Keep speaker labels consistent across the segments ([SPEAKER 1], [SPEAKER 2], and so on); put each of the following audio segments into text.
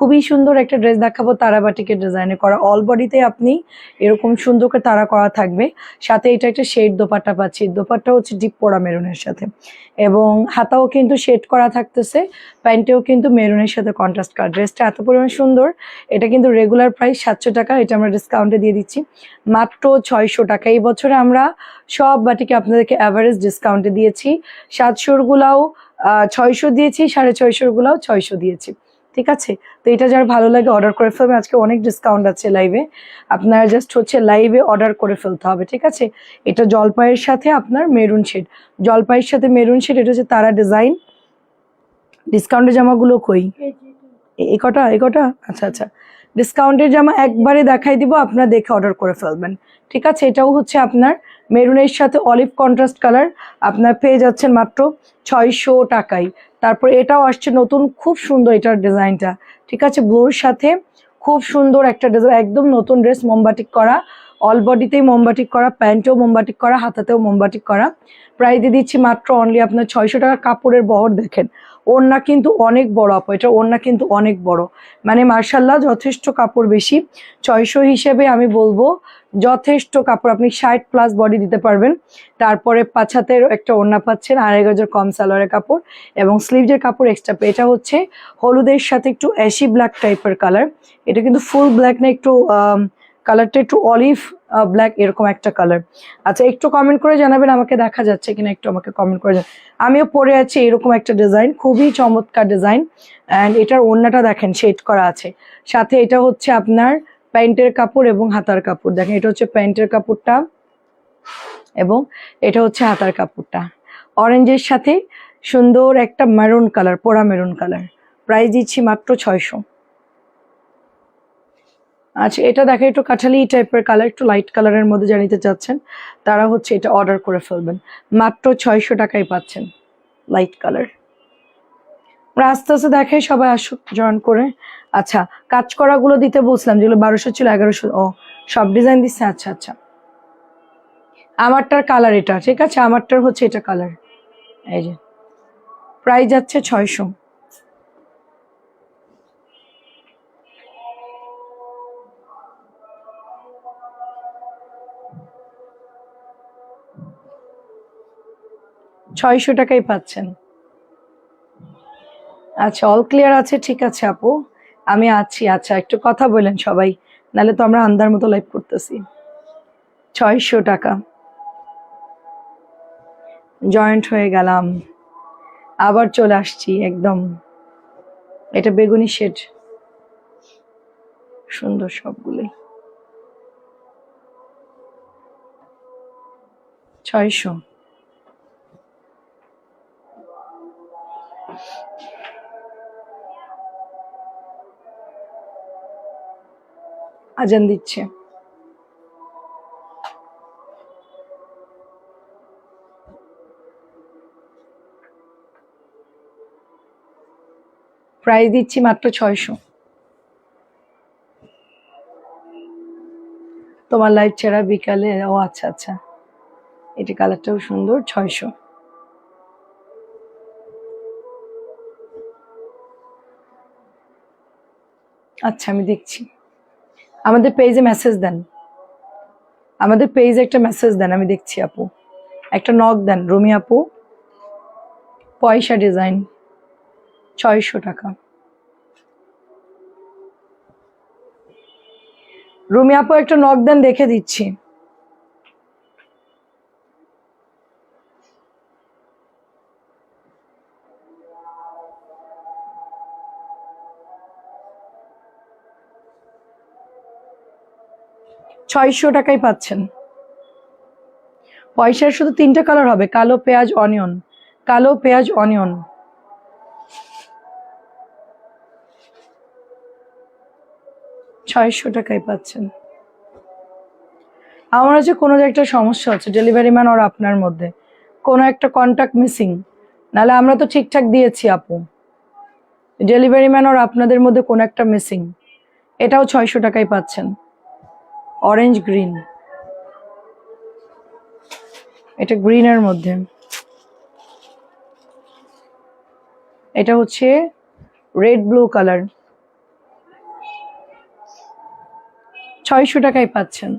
[SPEAKER 1] খুবই সুন্দর একটা ড্রেস দেখাবো, তারা বাটিকের ডিজাইনে করা, অল বডিতে আপনি এরকম সুন্দর করে তারা করা থাকবে। সাথে এটা একটা শেড দোপাট্টা পাচ্ছি, দোপাট্টা হচ্ছে ডিপ পোড়া মেরুনের সাথে, এবং হাতাও কিন্তু শেড করা থাকতেছে, প্যান্টেও কিন্তু মেরুনের সাথে কন্ট্রাস্ট করা। ড্রেসটা এত পরিমাণ সুন্দর, এটা কিন্তু রেগুলার প্রাইস 700 টাকা, এটা আমরা ডিসকাউন্টে দিয়ে দিচ্ছি মাত্র 600 টাকা। এই বছরে আমরা সব বাটিকে আপনাদেরকে অ্যাভারেজ ডিসকাউন্টে দিয়েছি, 700 গুলাও 600 দিয়েছি, 650 গুলাও 600 দিয়েছি, ঠিক আছে? তো এটা যার ভালো লাগে অর্ডার করে ফেলবে, আজকে অনেক ডিসকাউন্ট আছে লাইভে, আপনারা জাস্ট হচ্ছে লাইভে অর্ডার করে ফেলতে হবে, ঠিক আছে? এটা জলপাইয়ের সাথে আপনার মেরুন শেড, জলপাইয়ের সাথে মেরুন শেড, এটা হচ্ছে তারা ডিজাইন। ডিসকাউন্টের জামাগুলো কই? এই কটা আচ্ছা আচ্ছা, ডিসকাউন্টের জামা একবারে দেখাই দিব, আপনারা দেখে অর্ডার করে ফেলবেন, ঠিক আছে? এটাও হচ্ছে আপনার মেরুনের সাথে অলিভ কন্ট্রাস্ট কালার, আপনার পেয়ে যাচ্ছেন মাত্র 600 টাকায়। তারপর এটাও আসছে নতুন, খুব সুন্দর এটার ডিজাইনটা, ঠিক আছে? ব্লুর সাথে খুব সুন্দর একটা ডিজাইন, একদম নতুন ড্রেস, মোমবাটিক করা, অল বডিতেই মোমবাটিক করা, প্যান্টেও মোমবাটিক করা, হাতাতেও মোমবাটিক করা। প্রাইস দিয়ে দিচ্ছি মাত্র অনলি আপনার 600 টাকা। কাপড়ের বহর দেখেন, ওড়না কিন্তু অনেক বড় আপু, এটা ওড়না কিন্তু অনেক বড়, মানে মার্শাল্লাহ যথেষ্ট কাপড় বেশি। 600 হিসেবে আমি বলবো যথেষ্ট কাপড়, আপনি 60+ বডি দিতে পারবেন। তারপরে 5 হাতের একটা ওড়না পাচ্ছেন, 2.5 গজের কম সালোয়ারের কাপড় এবং স্লিভসের কাপড় এক্সট্রা। এটা হচ্ছে হলুদের সাথে একটু অ্যাশি ব্ল্যাক টাইপের কালার, এটা কিন্তু ফুল ব্ল্যাক না, একটু কালারটা একটু অলিভ ব্ল্যাক এরকম একটা কালার। আচ্ছা, একটু কমেন্ট করে জানাবেন আমাকে দেখা যাচ্ছে কিনা, একটু আমাকে কমেন্ট করে জানাবেন। আমিও পরে আছি এরকম একটা ডিজাইন, খুবই চমৎকার ডিজাইন, অ্যান্ড এটার ওড়নাটা দেখেন শেড করা আছে, সাথে এটা হচ্ছে আপনার প্যান্টের কাপড় এবং হাতার কাপড়। দেখেন এটা হচ্ছে প্যান্টের কাপড়টা এবং এটা হচ্ছে হাতার কাপড়টা, অরেঞ্জের সাথে সুন্দর একটা মেরুন কালার, পোড়া মেরুন কালার। প্রাইস দিচ্ছি মাত্র 600। আচ্ছা, এটা দেখেন একটু কাঠালি টাইপের কালার, একটু লাইট কালারের মধ্যে যা নিতে চাচ্ছেন তারা হচ্ছে এটা অর্ডার করে ফেলবেন, মাত্র 600 টাকায় পাচ্ছেন লাইট কালার। আমরা আস্তে আস্তে দেখাই, সবাই আসুক জয়েন করে। আচ্ছা, কাজ করা গুলো দিতে বলছিলাম, যেগুলো 1200 ছিল 1100, ও সব ডিজাইন দিচ্ছে। আচ্ছা আচ্ছা, আমারটার কালার এটা, ঠিক আছে? আমারটার হচ্ছে এটা কালার, এই যে প্রাইস যাচ্ছে 600। ছয়শো টাকাই পাচ্ছেন। আচ্ছা, অল ক্লিয়ার আছে, ঠিক আছে আপু, আমি আছি। আচ্ছা, একটু কথা বলেন সবাই, নাহলে তো আমরা আন্দার মতো লাইভ করতেছি। 600 টাকা, জয়েন্ট হয়ে গেলাম, আবার চলে আসছি একদম। এটা বেগুনি শেড, সুন্দর সবগুলোই। 600। আজান দিচ্ছে। প্রাইস দিচ্ছি মাত্র 600। তোমার লাইভ ছাড়া বিকালে, ও আচ্ছা আচ্ছা, এটি কালারটাও সুন্দর। 600। আচ্ছা, আমি দেখছি, আমাদের পেজে মেসেজ দেন, আমাদের পেজে একটা মেসেজ দেন, আমি দেখছি আপু, একটা নক দেন। রুমি আপু, পয়সা ডিজাইন, 600 টাকা। রুমি আপু একটা নক দেন, দেখে দিচ্ছি। ছয়শো টাকায় পাচ্ছেন। পয়সার শুধু 3টা কালার হবে, কালো পেঁয়াজ অনিয়ন, কালো পেঁয়াজ অনিয়ন। 600 টাকায় পাচ্ছেন। আমার হচ্ছে কোনো একটা সমস্যা হচ্ছে, ডেলিভারি ম্যান আর আপনার মধ্যে কোনো একটা কন্ট্যাক্ট মিসিং, নাহলে আমরা তো ঠিকঠাক দিয়েছি আপু, ডেলিভারি ম্যান আর আপনাদের মধ্যে কোনো একটা মিসিং। এটাও 600 টাকায় পাচ্ছেন, অরেঞ্জ গ্রিন, এটা গ্রিনের মধ্যে, এটা হচ্ছে রেড ব্লু কালার, 600 টাকায় পাচ্ছেন।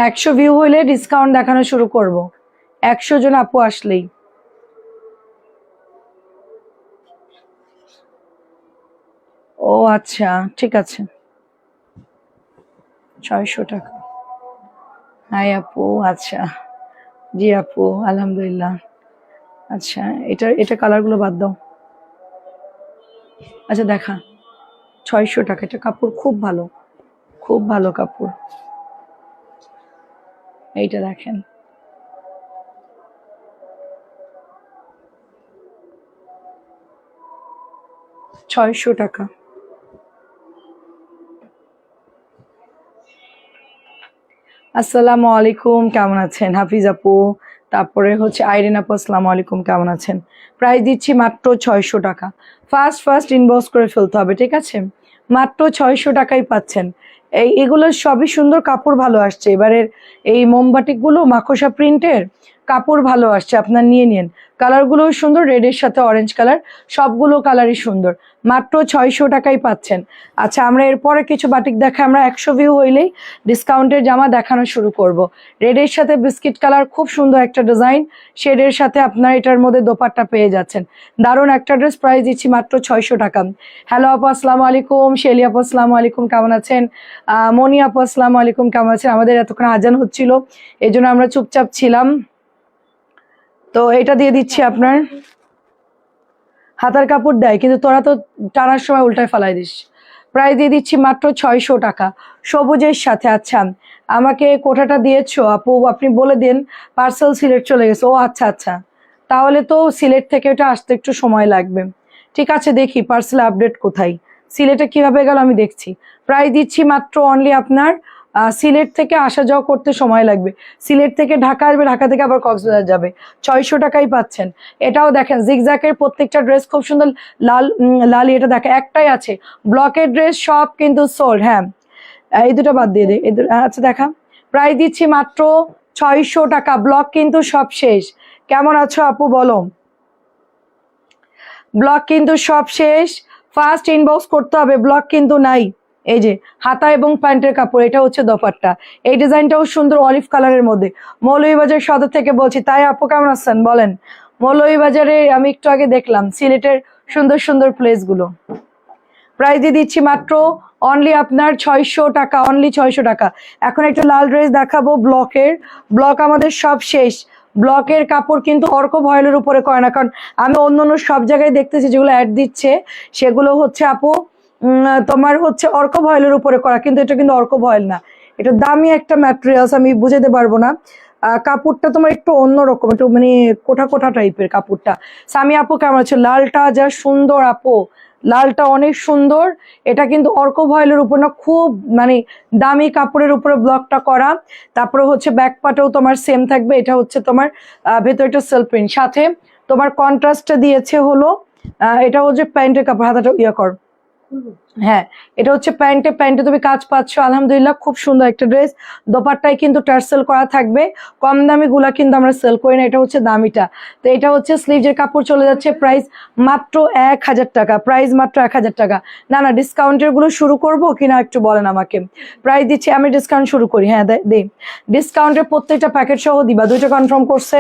[SPEAKER 1] 100 ভিউ হইলে ডিসকাউন্ট দেখানো শুরু করব, 100 জন আপু আসলেই। ও আচ্ছা, ঠিক আছে, 600 টাকা। হাই আপু, আচ্ছা, জি আপু, আলহামদুলিল্লাহ। আচ্ছা, এটা কালারগুলো বাদ দাও। আচ্ছা দেখা, 600 টাকা। এটা কাপড় খুব ভালো, খুব ভালো কাপড়। এইটা দেখেন, 600 টাকা। আসসালামু আলাইকুম, কেমন আছেন হাফিজ আপু? তারপরে হচ্ছে আইরিন আপু, আসসালামু আলাইকুম, কেমন আছেন? প্রাইস দিচ্ছি মাত্র 600 টাকা। ফার্স্ট ইনবক্স করে ফেলতে হবে, ঠিক আছে? মাত্র 600 টাকাই পাচ্ছেন। এগুলো সবই সুন্দর, কাপড় ভালো আসছে। এবারের এই মোমবাটিকগুলো মাকড়সা প্রিন্টের, কাপড় ভালো আসছে, আপনার নিয়ে নিন। কালারগুলোও সুন্দর, রেডের সাথে অরেঞ্জ কালার, সবগুলো কালারই সুন্দর। মাত্র 600 টাকাই পাচ্ছেন। আচ্ছা, আমরা এরপরে কিছু বাটিক দেখাই। আমরা 100 ভিউ হইলেই ডিসকাউন্টের জামা দেখানো শুরু করব। রেডের সাথে বিস্কিট কালার, খুব সুন্দর একটা ডিজাইন। শেডের সাথে আপনার এটার মধ্যে দোপাট্টা পেয়ে যাচ্ছেন। দারুণ একটা ড্রেস, প্রাইস দিচ্ছি মাত্র 600 টাকা। হ্যালো আপু, আসসালামু আলাইকুম। শেলি আপু, আসসালামু আলাইকুম, কেমন আছেন? মনি আপু, আসসালামু আলাইকুম, কেমন আছেন? আমাদের এতক্ষণ আজান হচ্ছিল, এই জন্য আমরা চুপচাপ ছিলাম। তো এটা দিয়ে দিচ্ছি আপনার। হাতার কাপড় দেয়, কিন্তু তোরা তো টানার সময় উল্টায় ফালাই দিস। প্রাইস দিয়ে দিচ্ছি মাত্র 600 টাকা, সবুজের সাথে। আচ্ছা, আমাকে কোটাটা দিয়েছো আপু, আপনি বলে দিন। পার্সেল সিলেট চলে গেছে। ও আচ্ছা আচ্ছা, তাহলে তো সিলেট থেকে ওটা আসতে একটু সময় লাগবে। ঠিক আছে, দেখি পার্সেল আপডেট কোথায়, সিলেটে কিভাবে গেল আমি দেখছি। প্রাইস দিচ্ছি মাত্র অনলি আপনার সিলেট থেকে আসা যাওয়া করতে সময় লাগবে। সিলেট থেকে ঢাকা আসবে, ঢাকা থেকে আবার কক্সবাজার যাবে। 600 টাকাই পাচ্ছেন। এটাও দেখেন, জিগজ্যাকের প্রত্যেকটা ড্রেস খুব সুন্দর। লাল এটা দেখে একটাই আছে, ব্লকের ড্রেস সব কিন্তু সোল্ড। হ্যাঁ, এই দুটো বাদ দিয়ে দে। আচ্ছা দেখা, প্রাইস দিচ্ছি মাত্র 600 টাকা। ব্লক কিন্তু সব শেষ। কেমন আছো আপু বলো? ব্লক কিন্তু সব শেষ, ফার্স্ট ইনবক্স করতে হবে, ব্লক কিন্তু নাই। এই যে হাতা এবং প্যান্টের কাপড়, এটা হচ্ছে দোপাট্টা। এই ডিজাইনটাও সুন্দর, অলিভ কালারের মধ্যে। মৌলভীবাজার সদর থেকে বলছি। তাই আপু, কেমন আছেন বলেন? মৌলভীবাজারে আমি একটু আগে দেখলাম সিলেটের সুন্দর সুন্দর প্লেসগুলো। প্রাইস দিয়ে দিচ্ছি মাত্র অনলি আপনার 600 টাকা, অনলি 600 টাকা। এখন একটা লাল ড্রেস দেখাবো ব্লকের। ব্লক আমাদের সব শেষ। ব্লকের কাপড় কিন্তু অর্ক ভয়েলের উপরে করে না, কারণ আমি অন্য অন্য সব জায়গায় দেখতেছি যেগুলো অ্যাড দিচ্ছে, সেগুলো হচ্ছে আপু তোমার হচ্ছে অর্ক ভয়েলের উপরে করা, কিন্তু এটা কিন্তু অর্ক ভয়েল না, এটা দামি একটা ম্যাটেরিয়ালস, আমি বুঝাতে পারবো না। কাপড়টা তোমার একটু অন্যরকম, একটু মানে কোঠা কোঠা টাইপের কাপড়টা। সামি আপু, কেমন আছে? লালটা যা সুন্দর আপু, লালটা অনেক সুন্দর। এটা কিন্তু অর্ক ভয়েলের উপর না, খুব মানে দামি কাপড়ের উপরে ব্লকটা করা। তারপরে হচ্ছে ব্যাক পাটেও তোমার সেম থাকবে। এটা হচ্ছে তোমার ভেতরে একটা সেলফ প্রিন্ট, সাথে তোমার কন্ট্রাস্টটা দিয়েছে হলো এটা হচ্ছে প্যান্টের কাপড়। হাতাটা ইয়া কর। হ্যাঁ, এটা হচ্ছে প্যান্টে তুমি কাজ পাচ্ছ, আলহামদুলিল্লাহ, খুব সুন্দর একটা ড্রেস। দোপাট্টায় কিন্তু টার্সেল করা থাকবে। কম দামি গুলা কিন্তু আমরা সেল করি না, এটা হচ্ছে দামিটা। তো এটা হচ্ছে স্লিভের কাপড় চলে যাচ্ছে, প্রাইস মাত্র 1000 টাকা। প্রাইস মাত্র 1000 টাকা। না না, ডিসকাউন্টের গুলো শুরু করবো কিনা একটু বলেন আমাকে। প্রাইস দিচ্ছি, আমি ডিসকাউন্ট শুরু করি। হ্যাঁ দে, ডিসকাউন্টের প্রত্যেকটা প্যাকেট সহ দিবা। দুইটা কনফার্ম করছে,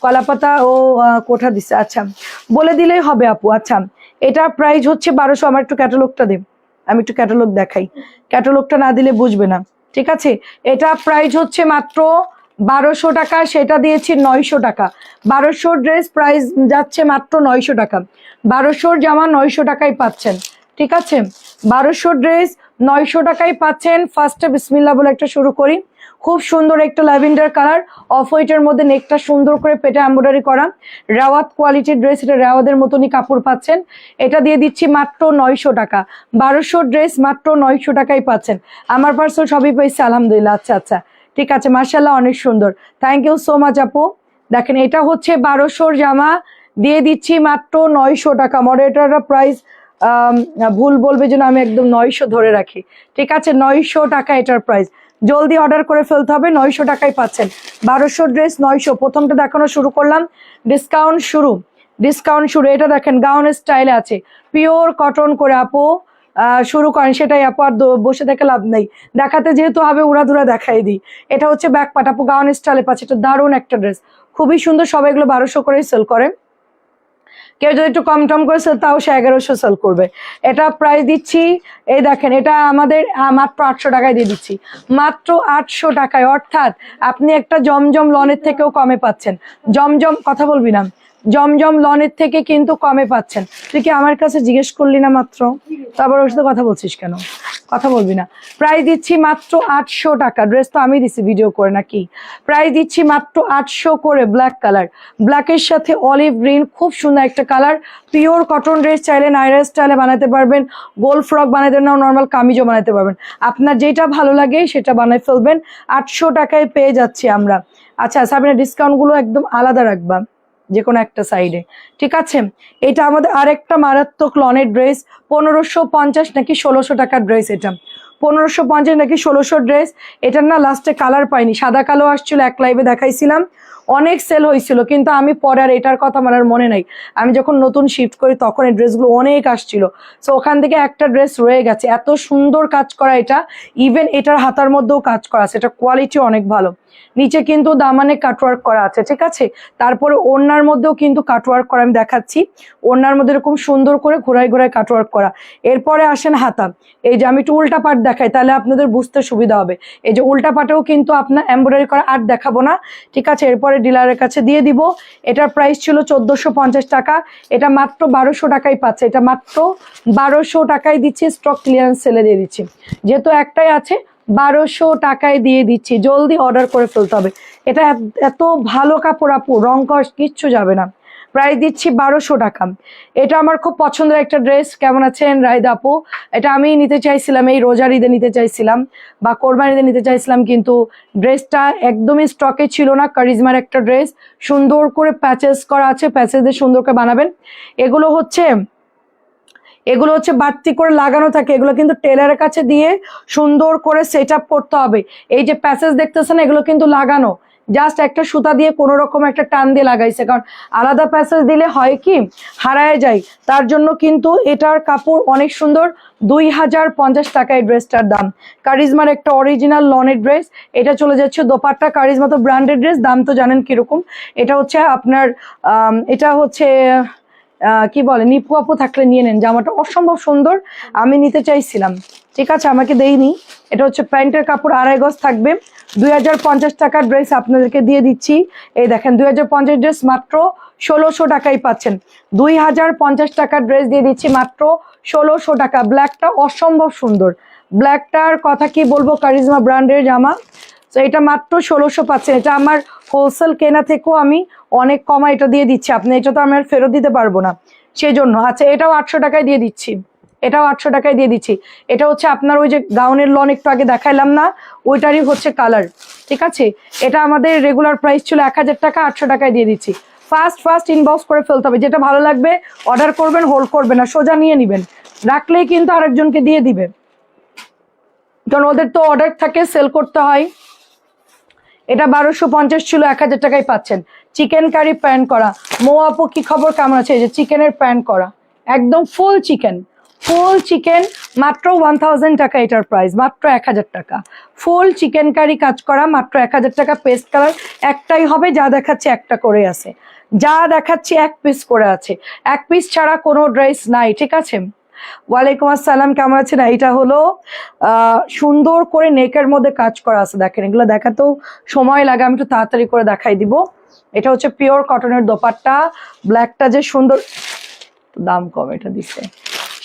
[SPEAKER 1] কলাপাতা ও কোঠা দিচ্ছে। আচ্ছা, বলে দিলেই হবে আপু। আচ্ছা, এটা প্রাইস হচ্ছে 1200। আমার একটু ক্যাটালগটা দে, আমি একটু ক্যাটালগ দেখাই। ক্যাটালগটা না দিলে বুঝবে না, ঠিক আছে? এটা প্রাইস হচ্ছে মাত্র 1200 টাকা, সেটা দিয়েছি 900 টাকা। 1200 ড্রেস প্রাইস যাচ্ছে মাত্র 900 টাকা। 1200 জামা 900 টাকায় পাচ্ছেন, ঠিক আছে? 1200 ড্রেস 900 টাকায় পাচ্ছেন। ফার্স্টে বিসমিল্লাহ বলে একটা শুরু করি। খুব সুন্দর একটা ল্যাভেন্ডার কালার, অফ হোয়াইটের মধ্যে নেকটা সুন্দর করে পেটে এমব্রয়ডারি করা, রাওয়াত কোয়ালিটির ড্রেস। এটা রাওয়াদের মতনই কাপড় পাচ্ছেন। এটা দিয়ে দিচ্ছি মাত্র 900 টাকা। 1200 ড্রেস মাত্র 900 টাকায় পাচ্ছেন। আমার পার্সেল সবই পেয়েছে, আলহামদুলিল্লাহ। আচ্ছা আচ্ছা, ঠিক আছে, মার্শাল্লাহ, অনেক সুন্দর। থ্যাংক ইউ সো মাচ আপু। দেখেন, এটা হচ্ছে 1200 জামা, দিয়ে দিচ্ছি মাত্র 900 টাকা। মডারেটররা প্রাইস ভুল বলবে যেন আমি একদম 900 ধরে রাখি, ঠিক আছে? 900 টাকা এটার প্রাইস। জলদি অর্ডার করে ফেলতে হবে, 900 টাকায় পাচ্ছেন। 1200 ড্রেস 900। প্রথমটা দেখানো শুরু করলাম, ডিসকাউন্ট শুরু। এটা দেখেন গাউন স্টাইলে আছে, পিওর কটন করে আপু, শুরু করেন সেটাই আপু, আর বসে থেকে লাভ নেই, দেখাতে যেহেতু হবে উড়াধুরা দেখাই দিই। এটা হচ্ছে ব্যাক পার্ট আপু, গাউন স্টাইলে পাচ্ছে, এটা দারুণ একটা ড্রেস, খুবই সুন্দর। সবাই এগুলো 1200 করেই সেল করে, কেউ যদি একটু কম টম করে সেল তাও সে 1100 সেল করবে। এটা প্রাইস দিচ্ছি, এই দেখেন এটা আমাদের মাত্র 800 টাকায় দিয়ে দিচ্ছি, মাত্র 800 টাকায়। অর্থাৎ আপনি একটা জমজম লনের থেকেও কমে পাচ্ছেন। জমজম কথা বলবি না, জমজম লনের থেকে কিন্তু কমে পাচ্ছেন। তুই কি আমার কাছে জিজ্ঞেস করলি না মাত্র, তারপর ওর সাথে কথা বলছিস কেন? কথা বলবি না। প্রাইস দিচ্ছি মাত্র 800 টাকা, ড্রেস তো আমি দিচ্ছি ভিডিও করে নাকি। প্রাইস দিচ্ছি মাত্র 800 করে, ব্ল্যাক কালার, ব্ল্যাকের সাথে অলিভ গ্রিন, খুব সুন্দর একটা কালার। পিওর কটন ড্রেস, চাইলে নাইরা স্টাইলে বানাতে পারবেন, গোল ফ্রক বানাতে না, নর্মাল কামিজও বানাতে পারবেন, আপনার যেটা ভালো লাগে সেটা বানাই ফেলবেন। 800 টাকায় পেয়ে যাচ্ছি আমরা। আচ্ছা সাবিনা, ডিসকাউন্টগুলো একদম আলাদা রাখবা যে কোনো একটা সাইডে, ঠিক আছে? এটা আমাদের আরেকটা মারাত্মক লনের ড্রেস, 1550 নাকি 1600 টাকার ড্রেস। এটা 1550 নাকি 1600 ড্রেস। এটার না লাস্টে কালার পাইনি, সাদা কালো আসছিল, এক লাইভে দেখাইছিলাম, অনেক সেল হয়েছিল, কিন্তু আমি পরে আর এটার কথা আমার আর মনে নাই। আমি যখন নতুন শিফট করি তখন এই ড্রেসগুলো অনেক আসছিল, সো ওখান থেকে একটা ড্রেস রয়ে গেছে। এত সুন্দর কাজ করা এটা, ইভেন এটার হাতার মধ্যেও কাজ করা আছে, এটা কোয়ালিটি অনেক ভালো। নিচে কিন্তু দামানে কাটওয়ার্ক করা আছে, ঠিক আছে? তারপরে ওড়নার মধ্যেও কিন্তু কাটওয়ার্ক করা, আমি দেখাচ্ছি। ওড়নার মধ্যে এরকম সুন্দর করে ঘোরায় ঘোরায় কাটওয়ার্ক করা। এরপরে আসেন হাতা, এই যে আমি একটু উল্টা পাট দেখাই তাহলে আপনাদের বুঝতে সুবিধা হবে। এই যে উল্টা পাটেও কিন্তু আপনার এমব্রয়ডারি করা, আর দেখাবো না, ঠিক আছে? এরপরে ডিলারের কাছে দিয়ে দিব। এটার প্রাইস ছিল 1450 টাকা, এটা মাত্র 1200 টাকায় পাচ্ছে। এটা মাত্র 1200 টাকায় দিচ্ছি, স্টক ক্লিয়ারেন্স সেলে দিয়ে দিচ্ছি, যেহেতু একটাই আছে 1200 টাকায় দিয়ে দিচ্ছি। জলদি অর্ডার করে ফেলতে হবে, এটা এত ভালো কাপড় আপু, রং কস কিচ্ছু যাবে না। প্রাইস দিচ্ছি 1200 টাকা। এটা আমার খুব পছন্দের একটা ড্রেস। কেমন আছেন রাহিদা আপু? এটা আমি নিতে চাইছিলাম, এই রোজার ঈদে নিতে চাইছিলাম বা কোরবানি ঈদে নিতে চাইছিলাম, কিন্তু ড্রেসটা একদমই স্টকে ছিল না। কারিজমার একটা ড্রেস, সুন্দর করে প্যাচেস করা আছে, প্যাচেস দিয়ে সুন্দর করে বানাবেন। এগুলো হচ্ছে বাড়তি করে লাগানো থাকে, এগুলো কিন্তু টেলারের কাছে দিয়ে সুন্দর করে সেট আপ করতে হবে। এই যে প্যাসেজ দেখতেছেন এগুলো কিন্তু লাগানো, জাস্ট একটা সুতা দিয়ে কোনো রকম একটা টান দিয়ে লাগাইছে, কারণ আলাদা প্যাসেজ দিলে হয় কি হারায় যায়। তার জন্য কিন্তু এটার কাপড় অনেক সুন্দর। 2050 টাকা এই ড্রেসটার দাম। কারিজমার একটা অরিজিনাল লনের ড্রেস, এটা চলে যাচ্ছে দোপাট্টা। কারিজমা তো ব্র্যান্ডেড ড্রেস, দাম তো জানেন কিরকম। এটা হচ্ছে আপনার এটা হচ্ছে কি বলে, নিপু আপু থাকলে নিয়ে নেন, জামাটা অসম্ভব সুন্দর, আমি নিতে চাইছিলাম, ঠিক আছে, আমাকে দেইনি। এটা হচ্ছে প্যান্টের কাপড়, 2.5 গজ থাকবে। 2050 টাকার ড্রেস আপনাদেরকে দিয়ে দিচ্ছি। এই দেখেন 2050 ড্রেস মাত্র 1600 টাকাই পাচ্ছেন। 2050 টাকার ড্রেস দিয়ে দিচ্ছি মাত্র 1600 টাকা। ব্ল্যাকটা অসম্ভব সুন্দর, ব্ল্যাকটার কথা কি বলবো, কারিজমা ব্র্যান্ডের জামা। তো এটা মাত্র 1600 পাচ্ছেন। এটা আমার হোলসেল কেনা থেকেও আমি অনেক কমা এটা দিয়ে দিচ্ছি, আপনি এটা তো আমি আর ফেরত দিতে পারবো না, সেই জন্য। আচ্ছা এটাও 800 টাকায় দিয়ে দিচ্ছি, এটাও 800 টাকায় দিয়ে দিচ্ছি। এটা হচ্ছে আপনার ওই যে গাউনের লন একটু আগে দেখাইলাম না, ওইটারই হচ্ছে কালার, ঠিক আছে? এটা আমাদের রেগুলার প্রাইস ছিল 1000 টাকা, 800 টাকায় দিয়ে দিচ্ছি। ফার্স্ট ইনবক্স করে ফেলতে হবে, যেটা ভালো লাগবে অর্ডার করবেন, হোল্ড করবেন না, সোজা নিয়ে নেবেন, রাখলেই কিন্তু আরেকজনকে দিয়ে দিবে, কারণ ওদের তো অর্ডার থাকে, সেল করতে হয়। এটা 1250 ছিল, 1000 টাকায় পাচ্ছেন। চিকেন কারি প্যান্ট করা, মো আপু কি খবর, কেমন আছে? এই যে চিকেনের প্যান্ট করা, একদম ফুল চিকেন, মাত্র 1000 টাকা এটার প্রাইস, মাত্র 1000 টাকা। ফুল চিকেন কারি কাজ করা, মাত্র 1000 টাকা। পেস্ট কালার একটাই হবে, যা দেখাচ্ছে একটা করে আছে, যা দেখাচ্ছি এক পিস করে আছে, এক পিস ছাড়া কোনো ড্রেস নাই, ঠিক আছে? ওয়ালাইকুম আসসালাম, কেমন আছেন? এটা হলো সুন্দর করে নেকের মধ্যে কাজ করা আছে, দেখেন এগুলো দেখাতেও সময় লাগে, আমি একটু তাড়াতাড়ি করে দেখাই দিব। এটা হচ্ছে পিওর কটনের দোপাট্টা, ব্ল্যাকটা যে সুন্দর, দাম কম, এটা দিছে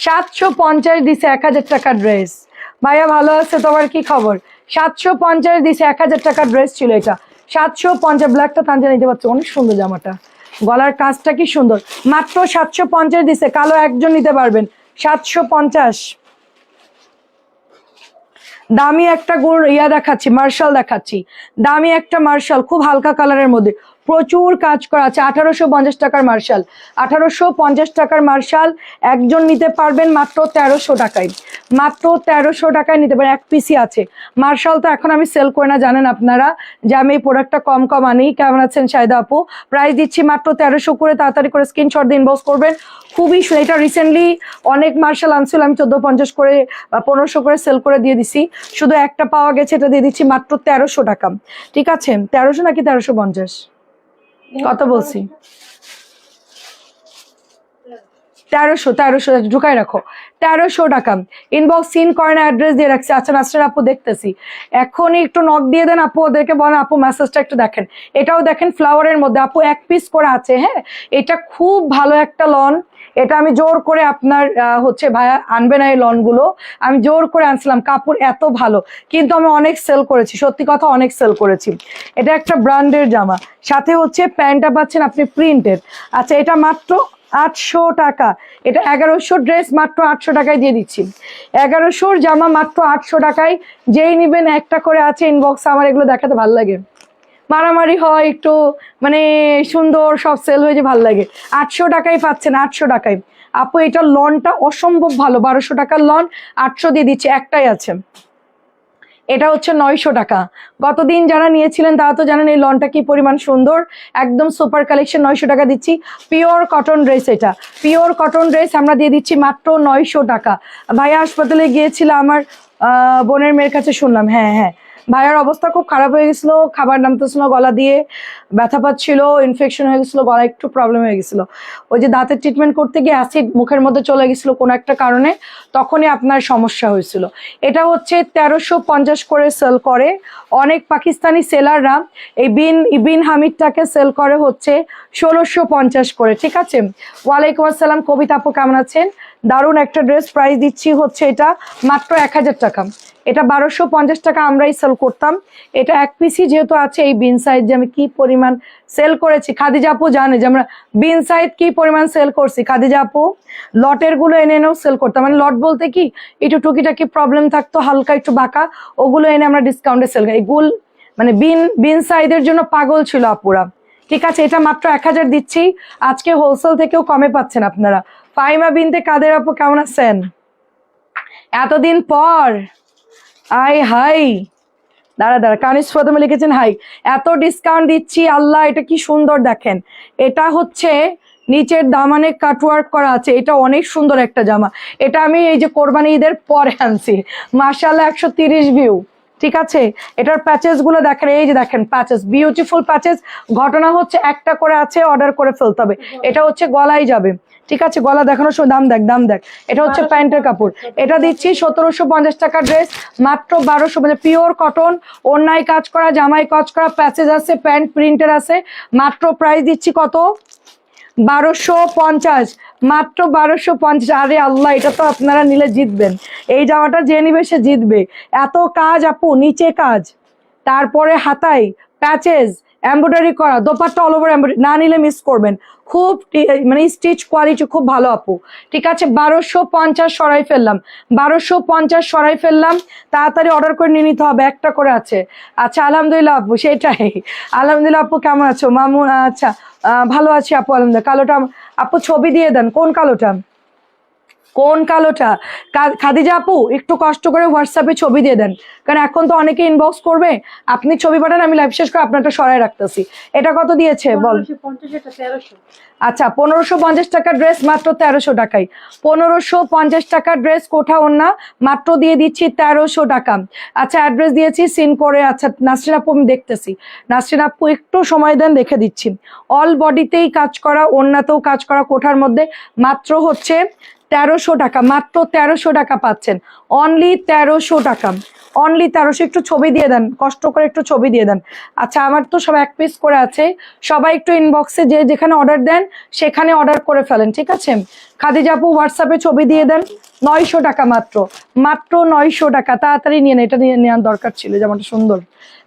[SPEAKER 1] 750 দিছে, 1000 টাকার ড্রেস। ভাইয়া ভালো আছে, তোমার কি খবর? 750 দিছে, 1000 টাকার ড্রেস ছিল এটা, 750। ব্ল্যাকটা তানজা নিতে পারছে, অনেক সুন্দর জামাটা, গলার কাজটা কি সুন্দর, মাত্র 750 দিছে। কালো একজন নিতে পারবেন, 750। দামি একটা দেখাচ্ছি, মার্শাল দেখাচ্ছি, দামি একটা মার্শাল, খুব হালকা কালারের মধ্যে, প্রচুর কাজ করা আছে। 1850 টাকার মার্শাল, 1850 টাকার মার্শাল একজন নিতে পারবেন মাত্র 1300 টাকায়, মাত্র 1300 টাকায় নিতে পারেন। এক পিসি আছে মার্শাল, তো এখন আমি সেল করি না, জানেন আপনারা যে আমি এই প্রোডাক্টটা কম কম আনি। কেমন আছেন শাহিদা আপু? প্রাইস দিচ্ছি মাত্র 1300 করে, তাড়াতাড়ি করে স্ক্রিনশট দিয়ে ইনবক্স করবেন। খুবই এটা রিসেন্টলি অনেক মার্শাল আনছিল, আমি 1450 করে 1500 করে সেল করে দিয়ে দিছি, শুধু একটা পাওয়া গেছে, এটা দিয়ে দিচ্ছি মাত্র 1300 টাকা। ঠিক আছে, 1300 নাকি 1350 কত বলছি? 1300 ঢুকাই রাখো, 1300 টাকা। ইনবক্স সিন করেন, অ্যাড্রেস দিয়ে রাখছি। আচ্ছা নাসরিন আপু দেখতেছি, এখনই একটু নক দিয়ে দেন আপু, ওদেরকে বলেন আপু মেসেজটা একটু দেখেন। এটাও দেখেন ফ্লাওয়ারের মধ্যে আপু, এক পিস করে আছে। হ্যাঁ, এটা খুব ভালো একটা লন, এটা আমি জোর করে আপনার হচ্ছে ভাইয়া আনবে না এই লনগুলো, আমি জোর করে আনছিলাম, কাপড় এত ভালো, কিন্তু আমি অনেক সেল করেছি, সত্যি কথা অনেক সেল করেছি। এটা একটা ব্র্যান্ডের জামা, সাথে হচ্ছে প্যান্টটা পাচ্ছেন আপনি প্রিন্টেড। আচ্ছা এটা মাত্র 800 টাকা, এটা 1100 ড্রেস মাত্র 800 টাকায় দিয়ে দিচ্ছি। 1100 জামা মাত্র 800 টাকায়, যেই নিবেন একটা করে আছে ইনবক্স। আমার এগুলো দেখাতে ভালো লাগে, মারামারি হয় একটু, মানে সুন্দর সব সেল হয়ে যে ভালো লাগে। 800 টাকায় পাচ্ছেন, 800 টাকায় আপু। এটা লনটা অসম্ভব ভালো, 1200 টাকার লন 800 দিয়ে দিচ্ছে, একটাই আছে। এটা হচ্ছে 900 টাকা। গতদিন যারা নিয়েছিলেন তারা তো জানেন এই লনটা কি পরিমাণ সুন্দর, একদম সুপার কালেকশন। 900 টাকা দিচ্ছি, পিওর কটন ড্রেস, এটা পিওর কটন ড্রেস আমরা দিয়ে দিচ্ছি মাত্র 900 টাকা। ভাইয়া হাসপাতালে গিয়েছিল আমার বোনের মেয়ের কাছে, শুনলাম হ্যাঁ হ্যাঁ ভাইয়ার অবস্থা খুব খারাপ হয়ে গেছিল, খাবার নামতেছিল গলা দিয়ে, ব্যথা পাচ্ছিল, ইনফেকশন হয়ে গেছিল, গলা একটু প্রবলেম হয়ে গেছিল। ওই যে দাঁতের ট্রিটমেন্ট করতে গিয়ে অ্যাসিড মুখের মধ্যে চলে গেছিল কোনো একটা কারণে, তখনই আপনার সমস্যা হয়েছিল। এটা হচ্ছে 1350 করে সেল করে অনেক পাকিস্তানি সেলাররা, এই বিন হামিদটাকে সেল করে হচ্ছে 1650 করে। ঠিক আছে, ওয়ালাইকুম আসসালাম কবিতা আপু, কেমন আছেন? দারুণ একটা ড্রেস, প্রাইস দিচ্ছি হচ্ছে এটা মাত্র 1000 টাকা। এটা 1250 টাকা আমরাই সেল করতাম। এটা এক পিসি যেহেতু আছে, এই বিন সাইজ যে আমি কি পরিমাণ সেল করেছি, খাদিজা আপু জানে যে আমরা বিন সাইজ কি পরিমাণ সেল করছি। খাদিজা আপু লটের গুলো এনে এনেও সেল করতাম, মানে লট বলতে কি একটু টুকিটাকি প্রবলেম থাকতো, হালকা একটু বাঁকা, ওগুলো এনে আমরা ডিসকাউন্টে সেল করি। এগুলো মানে বিন সাইজের জন্য পাগল ছিল আপুরা। ঠিক আছে, এটা মাত্র 1000 দিচ্ছি, আজকে হোলসেল থেকেও কমে পাচ্ছেন আপনারা। ফাইমা বিনতে কাদের আপু, কেমন আছেন? এতদিন পর, আই হাই, দাঁড়া কানিস প্রথমে লিখেছেন হাই। এত ডিসকাউন্ট দিচ্ছি, আল্লাহ এটা কি সুন্দর দেখেন। এটা হচ্ছে নিচের দামানে কাটওয়ার্ক করা আছে, এটা অনেক সুন্দর একটা জামা। এটা আমি এই যে কোরবানি ঈদের পরে আনছি, মাশাআল্লাহ 130 ভিউ। ঠিক আছে, এটার প্যাচেস গুলো দেখেন, এই যে দেখেন প্যাচেস, বিউটিফুল প্যাচেস। ঘটনা হচ্ছে একটা করে আছে, অর্ডার করে ফেলতে হবে। এটা হচ্ছে গলায় যাবে, ঠিক আছে, গলা দেখানোর সময় দাম দেখ। এটা হচ্ছে প্যান্টের কাপড়, এটা দিচ্ছি 1750 টাকা ড্রেস মাত্র 1200, মানে পিওর কটন, ওড়নায় কাজ করা, জামায় কাজ করা, প্যাচেস আছে, প্যান্ট প্রিন্টের আছে। মাত্র প্রাইস দিচ্ছি কত? 1250, মাত্র 1250। আরে আল্লাহ, এটা তো আপনারা নিলে জিতবেন, এই জামাটা যে নিবে সে জিতবে। এত কাজ আপু, নিচে কাজ, তারপরে হাতায় প্যাচেস, এমব্রয়ডারি করা, দোপাট্টা অল ওভার এমব্রয়ডারি, না নিলে মিস করবেন। খুব মানে স্টিচ কোয়ালিটি খুব ভালো আপু। ঠিক আছে, 1250 সরাই ফেললাম, 1250 সরাই ফেললাম, তাড়াতাড়ি অর্ডার করে নিয়ে নিতে হবে, একটা করে আছে। আচ্ছা আলহামদুলিল্লাহ আপু, সেটাই আলহামদুলিল্লাহ আপু, কেমন আছো মামুন? আচ্ছা ভালো আছি আপু আলহামদুলিল্লাহ। কালোটা আপু ছবি দিয়ে দেন, কোন কালোটা? খাদিজা আপু একটু কষ্ট করে হোয়াটসঅ্যাপে ছবি দিয়ে দেন, কারণ এখন তো অনেকে ইনবক্স করবে। আপনি ছবি পাঠান, আমি লাইভ শেষ করে আপনারটা সরাই রাখতেছি। এটা কত দিয়েছে বল? আচ্ছা 1550 টাকা ড্রেস মাত্র 1300 টাকায়, 1550 টাকা ড্রেস কোঠা ওন্না মাত্র দিয়ে দিচ্ছি 1300 টাকা। আচ্ছা অ্যাড্রেস দিয়েছি সিন করে। আচ্ছা নাসরিন আপু আমি দেখতেছি, নাসরিন আপু একটু সময় দেন, দেখে দিচ্ছি। অল বডিতেই কাজ করা, ওন্নাতেও কাজ করা, কোঠার মধ্যে মাত্র হচ্ছে 1300 টাকা, মাত্র 1300 টাকা পাচ্ছেন, অনলি 1300 টাকা, অনলি 1300। একটু ছবি দিয়ে দেন, কষ্ট করে একটু ছবি দিয়ে দেন। আচ্ছা আমার তো সব এক পিস করে আছে, সবাই একটু ইনবক্সে যে যেখানে অর্ডার দেন সেখানে অর্ডার করে ফেলেন। ঠিক আছে, খাদিজা আপু হোয়াটসঅ্যাপে ছবি দিয়ে দেন। 900 টাকা মাত্র, মাত্র 900 টাকা, তাড়াতাড়ি নিয়ে নেন, এটা নিয়ে নেওয়ার দরকার ছিল, জামাটা সুন্দর,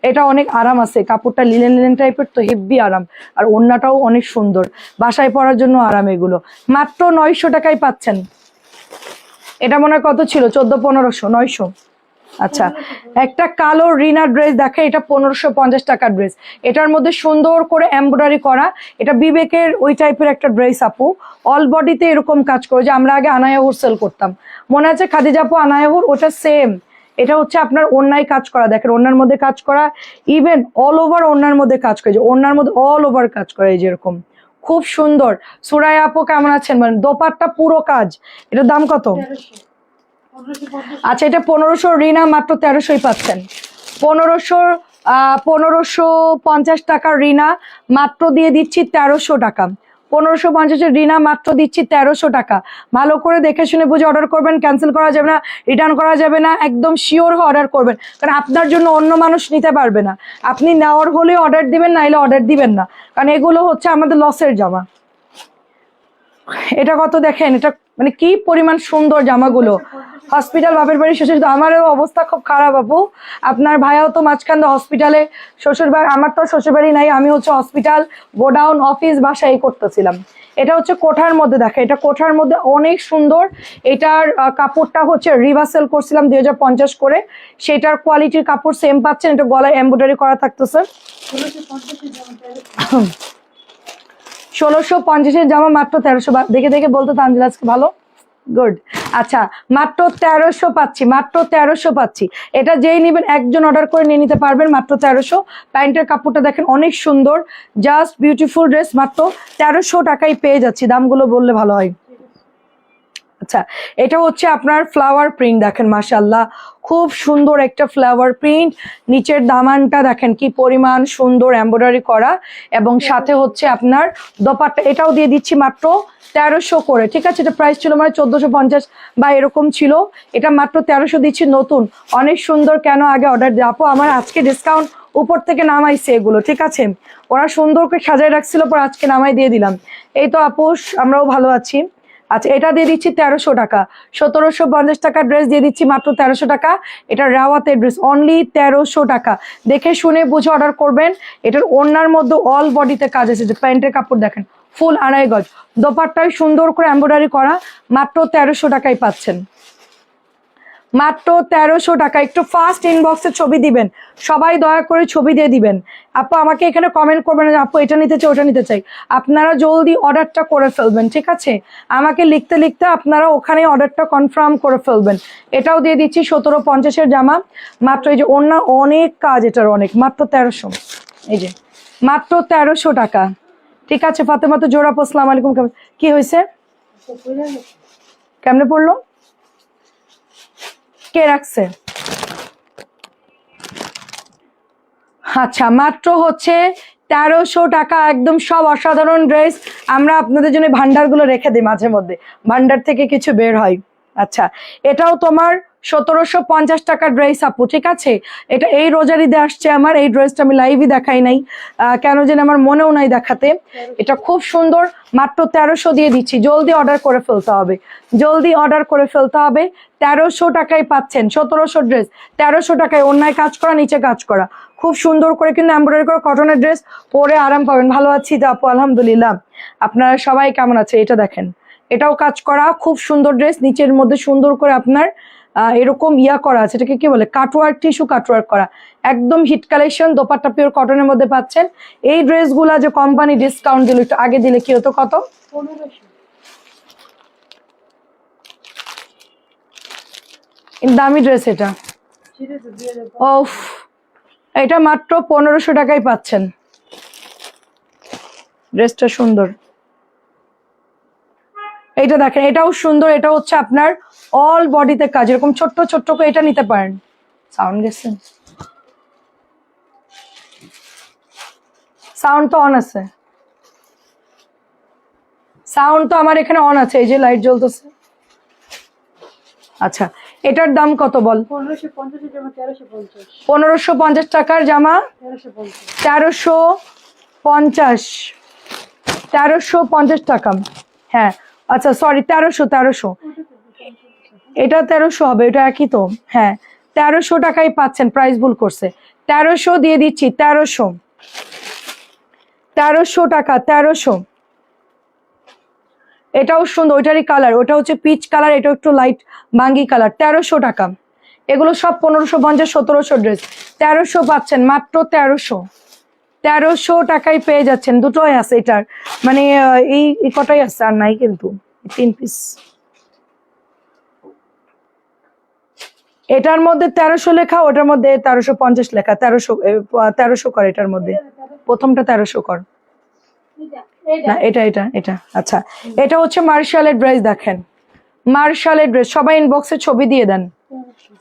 [SPEAKER 1] এটা অনেক আরাম আছে, কাপড়টা লিলেন টাইপের তো হেভি আরাম, আর ওড়নাটাও অনেক সুন্দর, বাসায় পরার জন্য আরাম। এগুলো মাত্র 900 টাকায় পাচ্ছেন। এটা মনে হয় কত ছিল? 1400-1500, 900। আচ্ছা একটা কালো রিনা ড্রেস দেখে, এটা 1550 টাকার ড্রেস। এটার মধ্যে সুন্দর করে এমব্রয়ডারি করা, এটা বিবেকের ওই টাইপের একটা ড্রেস আপু। অল বডিতে এরকম কাজ করে, যে আমরা আগে আনায়াহুর সেল করতাম, মনে আছে খাদিজা আপু আনায়াহুর, ওটা সেম। এটা হচ্ছে আপনার ওড়নায় কাজ করা, দেখেন ওড়নার মধ্যে কাজ করা, ইভেন অল ওভার ওড়নার মধ্যে কাজ করে, যে ওড়নার মধ্যে অল ওভার কাজ করে এই যেরকম, খুব সুন্দর। সুরাইয়া আপু কেমন আছেন? মানে দোপাট্টা পুরো কাজ। এটার দাম কত? আচ্ছা, এটা 1500 রিনা, মাত্র 1300ই পাচ্ছেন। 1550 টাকার রিনা মাত্র দিয়ে দিচ্ছি 1300 টাকা। 1550 রিনা মাত্র দিচ্ছি 1300 টাকা। ভালো করে দেখে শুনে বুঝে অর্ডার করবেন, ক্যান্সেল করা যাবে না, রিটার্ন করা যাবে না, একদম শিওর অর্ডার করবেন, কারণ আপনার জন্য অন্য মানুষ নিতে পারবে না। আপনি নেওয়ার হলে অর্ডার দিবেন, নাইলে অর্ডার দিবেন না, কারণ এগুলো হচ্ছে আমাদের লসের জামা। এটা কত দেখেন, এটা মানে কি পরিমাণ সুন্দর জামাগুলো। হসপিটাল বাপের বাড়ি শ্বশুর, আমারও অবস্থা খুব খারাপ আপু। আপনার ভাইয়াও তো মাঝখান হসপিটালে, শ্বশুর বাড়ি, আমার তো শ্বশুর বাড়ি নাই, আমি হচ্ছে হসপিটাল, গোডাউন, অফিস, বাসায় করতেছিলাম। এটা হচ্ছে কোঠার মধ্যে দেখে, এটা কোঠার মধ্যে অনেক সুন্দর। এটার কাপড়টা হচ্ছে রিভার্সেল করছিলাম 2050 করে, সেটার কোয়ালিটির কাপড় সেম পাচ্ছেন। এটা গলায় এমব্রয়ডারি করা থাকতেছে। 1650-এর জামা মাত্র 1300। দেখে দেখে বলতো তানজিল আজকে ভালো, গুড। আচ্ছা, মাত্র 1300 পাচ্ছি, মাত্র 1300 পাচ্ছি। এটা যেই নেবেন একজন অর্ডার করে নিয়ে নিতে পারবেন, মাত্র 1300। প্যান্টের কাপড়টা দেখেন অনেক সুন্দর, জাস্ট বিউটিফুল ড্রেস, মাত্র 1300 টাকায় পেয়ে যাচ্ছি। দামগুলো বললে ভালো হয়। আচ্ছা, এটা হচ্ছে আপনার ফ্লাওয়ার প্রিন্ট, দেখেন মাশাআল্লাহ খুব সুন্দর একটা ফ্লাওয়ার প্রিন্ট। নিচের দামানটা দেখেন কি পরিমাণ সুন্দর এমব্রয়ডারি করা, এবং সাথে হচ্ছে আপনার দোপাট্টা, এটাও দিয়ে দিচ্ছি মাত্র 1300 করে। ঠিক আছে, এটা প্রাইস ছিল মানে 1450 বা এরকম ছিল, এটা মাত্র 1300 দিচ্ছি। নতুন, অনেক সুন্দর। কেন আগে অর্ডার দিয়ে আপু, আমার আজকে ডিসকাউন্ট উপর থেকে নামাইছে এগুলো, ঠিক আছে, ওরা সুন্দর করে সাজায় রাখছিল, পর আজকে নামাই দিয়ে দিলাম। এই তো আপু, আমরাও ভালো আছি। আচ্ছা, এটা দিয়ে দিচ্ছি 1300 টাকা। 1750 টাকা ড্রেস দিয়ে দিচ্ছি মাত্র 1300 টাকা। এটা রাওয়াতের ড্রেস, অনলি 1300 টাকা। দেখে শুনে বুঝে অর্ডার করবেন। এটার ওড়নার মধ্যে অল বডিতে কাজ আছে, যে প্যান্টের কাপড় দেখেন ফুল আড়াই গজ, দোপাট্টায় সুন্দর করে এমব্রয়ডারি করা, মাত্র 1300 টাকায় পাচ্ছেন, মাত্র 1300 টাকা। একটু ফাস্ট ইনবক্সে ছবি দিবেন, সবাই দয়া করে ছবি দিয়ে দিবেন। আপু আমাকে এখানে কমেন্ট করবেন না আপু এটা নিতে চাই ওটা নিতে চাই, আপনারা জলদি অর্ডারটা করে ফেলবেন, ঠিক আছে, আমাকে লিখতে লিখতে আপনারা ওখানে অর্ডারটা কনফার্ম করে ফেলবেন। এটাও দিয়ে দিচ্ছি 1750-এর জামা, মাত্র, এই যে অন্য অনেক কাজ, এটার অনেক, মাত্র 1300, এই যে মাত্র 1300 টাকা। ঠিক আছে ফাতেমা তো জোড়া, আসসালামু আলাইকুম, কি হয়েছে, কেমনে পড়লো, কে রাখছে? আচ্ছা, মাত্র হচ্ছে 1300 টাকা, একদম সব অসাধারণ ড্রেস। আমরা আপনাদের জন্য ভান্ডারগুলো রেখে দিই, মাঝে মধ্যে ভান্ডার থেকে কিছু বের হয়। আচ্ছা, এটাও তোমার 1750 টাকার ড্রেস আপু, ঠিক আছে। এটা এই রোজার ঈদে আসছে আমার, এই ড্রেসটা আমি লাইভই দেখাই নাই, কেন যেন আমার মনেও নাই দেখাতে। এটা খুব সুন্দর, মাত্র 1300 দিয়ে দিচ্ছি। জলদি অর্ডার করে ফেলতে হবে, জলদি অর্ডার করে ফেলতে হবে। 1300 টাকায় পাচ্ছেন 1700 ড্রেস, 1300 টাকায় অন্যায় কাজ করা, নিচে কাজ করা, খুব সুন্দর করে কিন্তু এমব্রয়ডারি করা কটনের ড্রেস, পরে আরাম পাবেন। ভালো আছি তো আপু, আলহামদুলিল্লাহ। আপনারা সবাই কেমন আছে? এটা দেখেন, এটাও কাজ করা, খুব সুন্দর ড্রেস, নিচের মধ্যে সুন্দর করে আপনার এরকম ইয়া করা আছে, এটাকে কি বলে, কাটওয়ার্ক, টিস্যু কাটওয়ার্ক করা, একদম হিট কালেকশন। দোপাট্টা পিওর কটনের মধ্যে পাচ্ছেন। এই ড্রেসগুলা যে কোম্পানি ডিসকাউন্ট দিল, একটু আগে দিলে কি হতো, কত, 1500, দামি ড্রেস এটা। ওফ, এটা মাত্র 1500 টাকায় পাচ্ছেন, ড্রেসটা সুন্দর। এইটা দেখেন, এটাও সুন্দর, এটা হচ্ছে আপনার অল বডিতে কাজ, এরকম ছোট্ট ছোট্ট করে এটা নিতে পারেন। সাউন্ড গেছে, সাউন্ড তো অন আছে, সাউন্ড তো আমার এখানে অন আছে, এই যে লাইট জ্বলতেছে। আচ্ছা, এটার দাম কত বল? 1550 টাকার জামা, 1350, 1350 টাকা। হ্যাঁ, আচ্ছা সরি, 1300, এটা 1300 হবে, এটা একই তো। হ্যাঁ, 1300 টাকায় পাচ্ছেন, প্রাইস ভুল করছে, 1300 দিয়ে দিচ্ছি, 1300 টাকা, 1300। এটাও সুন্দর, ওইটারই কালার, ওটা হচ্ছে পিচ কালার, এটা একটু লাইট বাঙ্গি কালার, 1300 টাকা। এগুলো সব 1550 1700 ড্রেস। 1300 পাচ্ছেন মাত্র 1300 টাকায় পেয়ে যাচ্ছেন। দুটোই আছে এটার, মানে এই কটাই আছে, আর নাই কিন্তু 3 পিস। এটার মধ্যে 1300 লেখা, ওটার মধ্যে 1350 লেখা। 1300 কর এটার মধ্যে, প্রথমটা 1300 কর না, এটা এটা এটা আচ্ছা। এটা হচ্ছে মার্শালের ড্রেস, দেখেন মার্শালের ড্রেস, সবাই ইনবক্সে ছবি দিয়ে দেন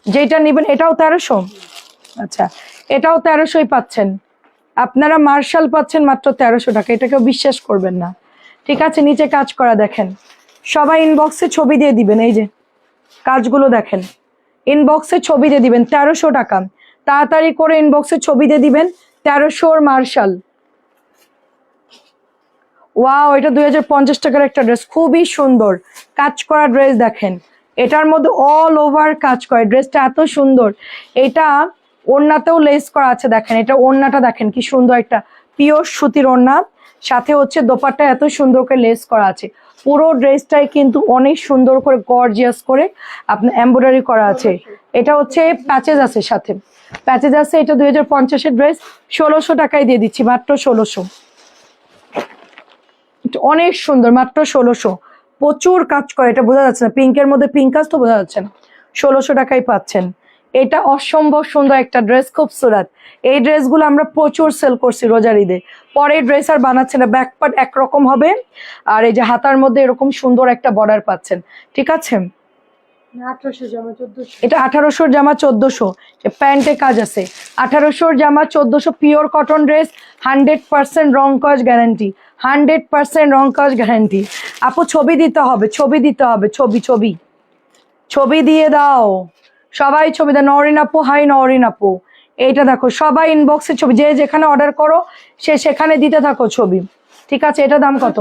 [SPEAKER 1] যেটা নিবেন। এটাও 1300, আচ্ছা এটাও 1300ই পাচ্ছেন আপনারা। মার্শাল পাচ্ছেন মাত্র 1300 টাকা, এটা কেউ বিশ্বাস করবেন না। ঠিক আছে, নিচে কাজ করা দেখেন, সবাই ইনবক্সে ছবি দিয়ে দিবেন। এই যে কাজগুলো দেখেন, ইনবক্সে ছবি দিয়ে দিবেন। 1300 টাকা, তাড়াতাড়ি করে ইনবক্সে ছবি দিয়ে দিবেন। 1300 মার্শাল। ওয়াও, এটা 2050 টাকার একটা ড্রেস, খুবই সুন্দর কাজ করা ড্রেস। দেখেন এটার মধ্যে অল ওভার কাজ করে, ড্রেসটা এত সুন্দর। এটা ওড়নাতেও লেস করা আছে, দেখেন এটা ওড়নাটা দেখেন কি সুন্দর, একটা পিওর সুতির ওড়না, সাথে হচ্ছে দোপাট্টা এত সুন্দর করে লেস করা আছে। পুরো ড্রেসটাই কিন্তু অনেক সুন্দর করে গর্জিয়াস করে আপনার এমব্রয়ডারি করা আছে। এটা হচ্ছে প্যাচেজ আছে, সাথে প্যাচেজ আছে। এটা 2050-এর ড্রেস, 1600 টাকায় দিয়ে দিচ্ছি, মাত্র 1600। অনেক সুন্দর, মাত্র 1600। প্রচুর কাজ করে, এটা বোঝা যাচ্ছে না, পিঙ্কের মধ্যে পিঙ্ক কাজ তো বোঝা যাচ্ছে না। 1600 টাকায় পাচ্ছেন। এটা অসম্ভব সুন্দর একটা ড্রেস, খুবসুরত। এই ড্রেসগুলো আমরা প্রচুর সেল করছি রোজার ঈদে। পরে ড্রেস আর বানাচ্ছে না, ব্যাক পার্ট একরকম হবে, আর এই যে হাতার মধ্যে এরকম সুন্দর একটা বর্ডার পাচ্ছেন। ঠিক আছে, এটা 1800 জামা 1400, প্যান্টে কাজ আছে। 1800 জামা 1400, পিওর কটন ড্রেস, 100% রং কাজ গ্যারান্টি, 100% রং কাজ গ্যারান্টি। আপু ছবি দিতে হবে, ছবি দিতে হবে, ছবি ছবি ছবি দিয়ে দাও, সবাই ছবি দাও। নওরিন আপু, হাই নওরিন আপু, এইটা দেখো সবাই ইনবক্সে ছবি, যে যেখানে অর্ডার করো সে সেখানে দিতে থাকো ছবি। ঠিক আছে, এটা দাম কত?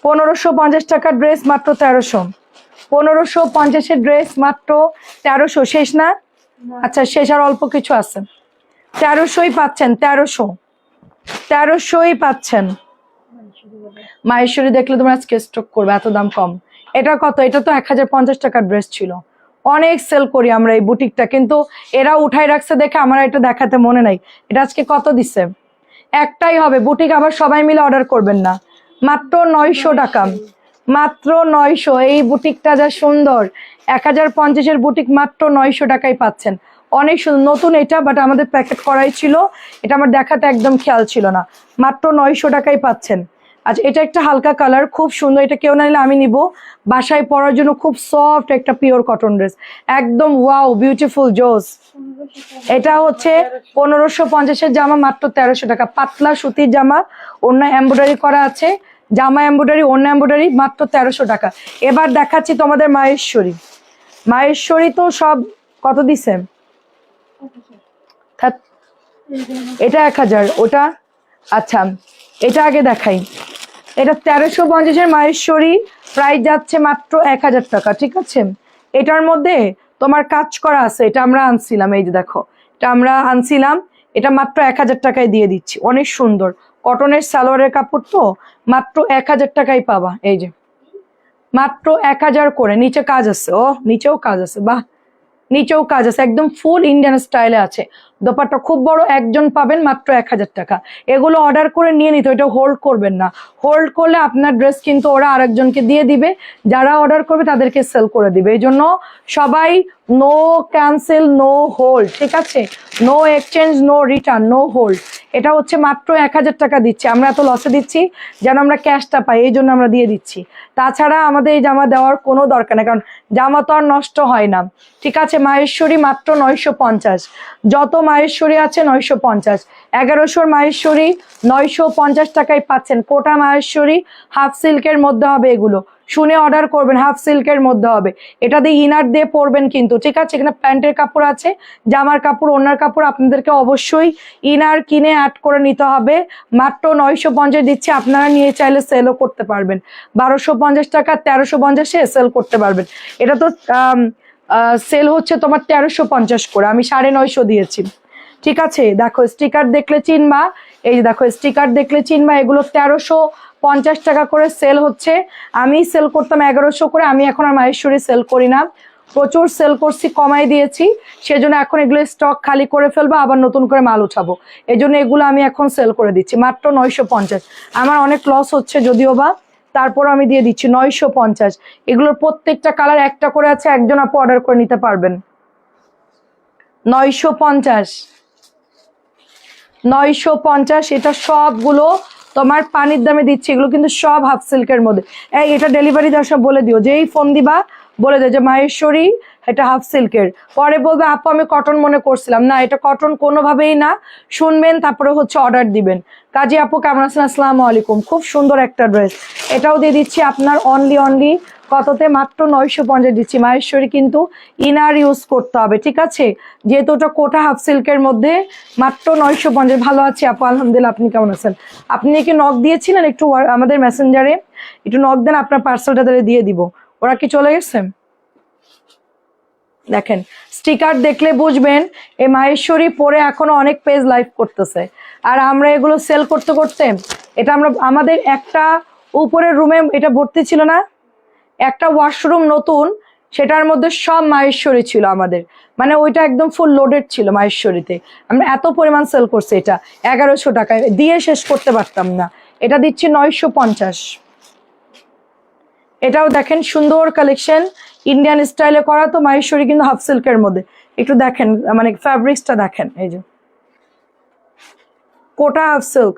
[SPEAKER 1] 1550 টাকার ড্রেস, মাত্র 1300। 1550-এর ড্রেস মাত্র 1300। শেষ না? আচ্ছা শেষ, আর অল্প কিছু আছে। 1300ই পাচ্ছেন, 1300ই পাচ্ছেন। মাহেশ্বরী দেখলে তোমরা আজকে স্টক করবে, এত দাম কম। এটা কত? এটা তো 1050 টাকার ড্রেস ছিল, অনেক সেল করি আমরা এই বুটিকটা, কিন্তু এরা উঠাই রাখছে দেখে আমার এটা দেখাতে মনে নাই। এটা আজকে কত দিচ্ছে? একটাই হবে বুটিক, আবার সবাই মিলে অর্ডার করবেন না। মাত্র 900 টাকা, মাত্র 900। এই বুটিকটা যা সুন্দর, 1050-এর বুটিক মাত্র 900 টাকায় পাচ্ছেন। অনেক সুন্দর, নতুন এটা, বাট আমাদের প্যাকেট করাই ছিল, এটা আমার দেখাতে একদম খেয়াল ছিল না। মাত্র 900 টাকায় পাচ্ছেন। আচ্ছা এটা একটা হালকা কালার, খুব সুন্দর, এটা কেউ না নিলে আমি নিব, বাসায় পরার জন্য খুব সফট একটা পিওর কটন ড্রেস, একদম ওয়াও বিউটিফুল জোস। এটা হচ্ছে 1550-এর জামা, মাত্র 1300 টাকা। পাতলা সুতির জামা, ওড়না এমব্রয়ডারি করা আছে, জামা এমব্রয়ডারি, ওড়না এমব্রয়ডারি, মাত্র 1300 টাকা। এবার দেখাচ্ছি তোমাদের মাহেশ্বরী। মাহেশ্বরী তো সব কত দিছে? এটা 1000, ওটা আচ্ছা এটা আগে দেখাই। এটা 1350-এর মাহেশ্বরী, প্রাইস যাচ্ছে মাত্র 1000 টাকা। ঠিক আছে, এটার মধ্যে তোমার কাজ করা আছে, এটা আমরা আনছিলাম, এই যে দেখো এটা আমরা আনছিলাম, এটা মাত্র 1000 টাকায় দিয়ে দিচ্ছি। অনেক সুন্দর কটনের সালোয়ারের কাপড় তো, মাত্র 1000 টাকায় পাবা। এই যে মাত্র 1000 করে, নিচে কাজ আছে, ও নিচেও কাজ আছে, বাহ নিচেও কাজ আছে, একদম ফুল ইন্ডিয়ান স্টাইলে আছে। দোপাট্টা খুব বড়, একজন পাবেন মাত্র 1000 টাকা। এগুলো অর্ডার করে নিয়ে নিতে, এটা হোল্ড করবেন না, হোল্ড করলে আপনার ড্রেস কিন্তু ওরা আরেকজনকে দিয়ে দিবে, যারা অর্ডার করবে তাদেরকে সেল করে দিবে। এই জন্য সবাই নো ক্যান্সেল, নো হোল্ড, ঠিক আছে, no exchange, no return, no hold. এটা হচ্ছে মাত্র 1000 টাকা দিচ্ছি আমরা, এত লসে দিচ্ছি যেন আমরা ক্যাশটা পাই, এই জন্য আমরা দিয়ে দিচ্ছি। তাছাড়া আমাদের এই জামা দেওয়ার কোনো দরকার নেই, কারণ জামা তো আর নষ্ট হয় না। ঠিক আছে, মাহেশ্বরী মাত্র 950, যত মাহেশ্বরী আছে 950। 1100-র মাহেশ্বরী 950 টাকায় পাচ্ছেন। কোটা মাহেশ্বরী, হাফ সিল্কের মধ্যে হবে, এগুলো শুনে অর্ডার করবেন, হাফ সিল্কের মধ্যে হবে। এটা দিয়ে ইনার দিয়ে পরবেন কিন্তু, ঠিক আছে। এখানে প্যান্টের কাপড় আছে, জামার কাপড়, ওড়নার কাপড়, আপনাদেরকে অবশ্যই ইনার কিনে অ্যাড করে নিতে হবে। মাত্র 950 দিচ্ছি, আপনারা নিয়ে চাইলে সেলও করতে পারবেন। 1250 টাকা 1350-এ সেল করতে পারবেন। এটা তো সেল হচ্ছে তোমার 1350 করে, আমি 950 দিয়েছি। ঠিক আছে, দেখো স্টিকার দেখলে চিনবা, এই দেখো স্টিকার দেখলে চিনবা, এগুলো 1350 টাকা করে সেল হচ্ছে। আমি সেল করতাম 1100 করে, আমি এখন আর মাহেশ্বরী সেল করি না, প্রচুর সেল করছি, কমাই দিয়েছি, সেজন্য এখন এগুলো স্টক খালি করে ফেলবো, আবার নতুন করে মাল উঠাবো। এই জন্য এগুলো আমি এখন সেল করে দিচ্ছি মাত্র 950। আমার অনেক লস হচ্ছে যদিও বা, তারপর আমি দিয়ে দিচ্ছি 950। এগুলোর প্রত্যেকটা কালার একটা করে আছে, একজন আপু অর্ডার করে নিতে পারবেন। 950, 950। এটা সবগুলো তোমার পানির দামে দিচ্ছি, এগুলো কিন্তু সব হাফ সিল্কের মধ্যে। এটা ডেলিভারি দেওয়ার সময় বলে দিও, যেই ফোন দিবা বলে দিও যে মাহেশ্বরী এটা হাফ সিল্কের। পরে বলবে আপু আমি কটন মনে করছিলাম, না এটা কটন কোনোভাবেই না, শুনবেন তারপরে হচ্ছে অর্ডার দিবেন। কাজী আপু কেমন আছেন? আসসালামু আলাইকুম। খুব সুন্দর একটা ড্রেস, এটাও দিয়ে দিচ্ছি আপনার অনলি কততে? মাত্র 950 দিচ্ছি। মাহেশ্বরী কিন্তু ইনার ইউজ করতে হবে, ঠিক আছে, যেহেতু ওটা কোটা হাফ সিল্কের মধ্যে। মাত্র 950। ভালো আছি আপু, আলহামদুলিল্লাহ। আপনি কেমন আছেন? আপনি কি নক দিয়েছিলেন? একটু আমাদের মেসেঞ্জারে একটু নক দেন, আপনার পার্সেলটা তাহলে দিয়ে দিব। ওরা কি চলে গেছে? দেখেন স্টিকার দেখলে বুঝবেন এই মাহেশ্বরী পরে এখনো অনেক পেজ লাইভ করতেছে। আর আমরা এগুলো সেল করতে করতে, এটা আমরা আমাদের একটা উপরের রুমে এটা ভর্তি ছিল না, একটা ওয়াশরুম নতুন, সেটার মধ্যে সব মাহেশ্বরী ছিল আমাদের, মানে ওইটা একদম ফুল লোডেড ছিল মাহেশ্বরীতে। আমরা এত পরিমাণ সেল করছি, এটা 1100 টাকায় দিয়ে শেষ করতে পারতাম না। এটা দিচ্ছি 950। এটাও দেখেন সুন্দর কালেকশন, ইন্ডিয়ান স্টাইলে করা তো মাহেশ্বরী কিন্তু হাফ সিল্কের মধ্যে। একটু দেখেন মানে ফ্যাব্রিক্সটা দেখেন, এই যে কোটা হাফ সিল্ক,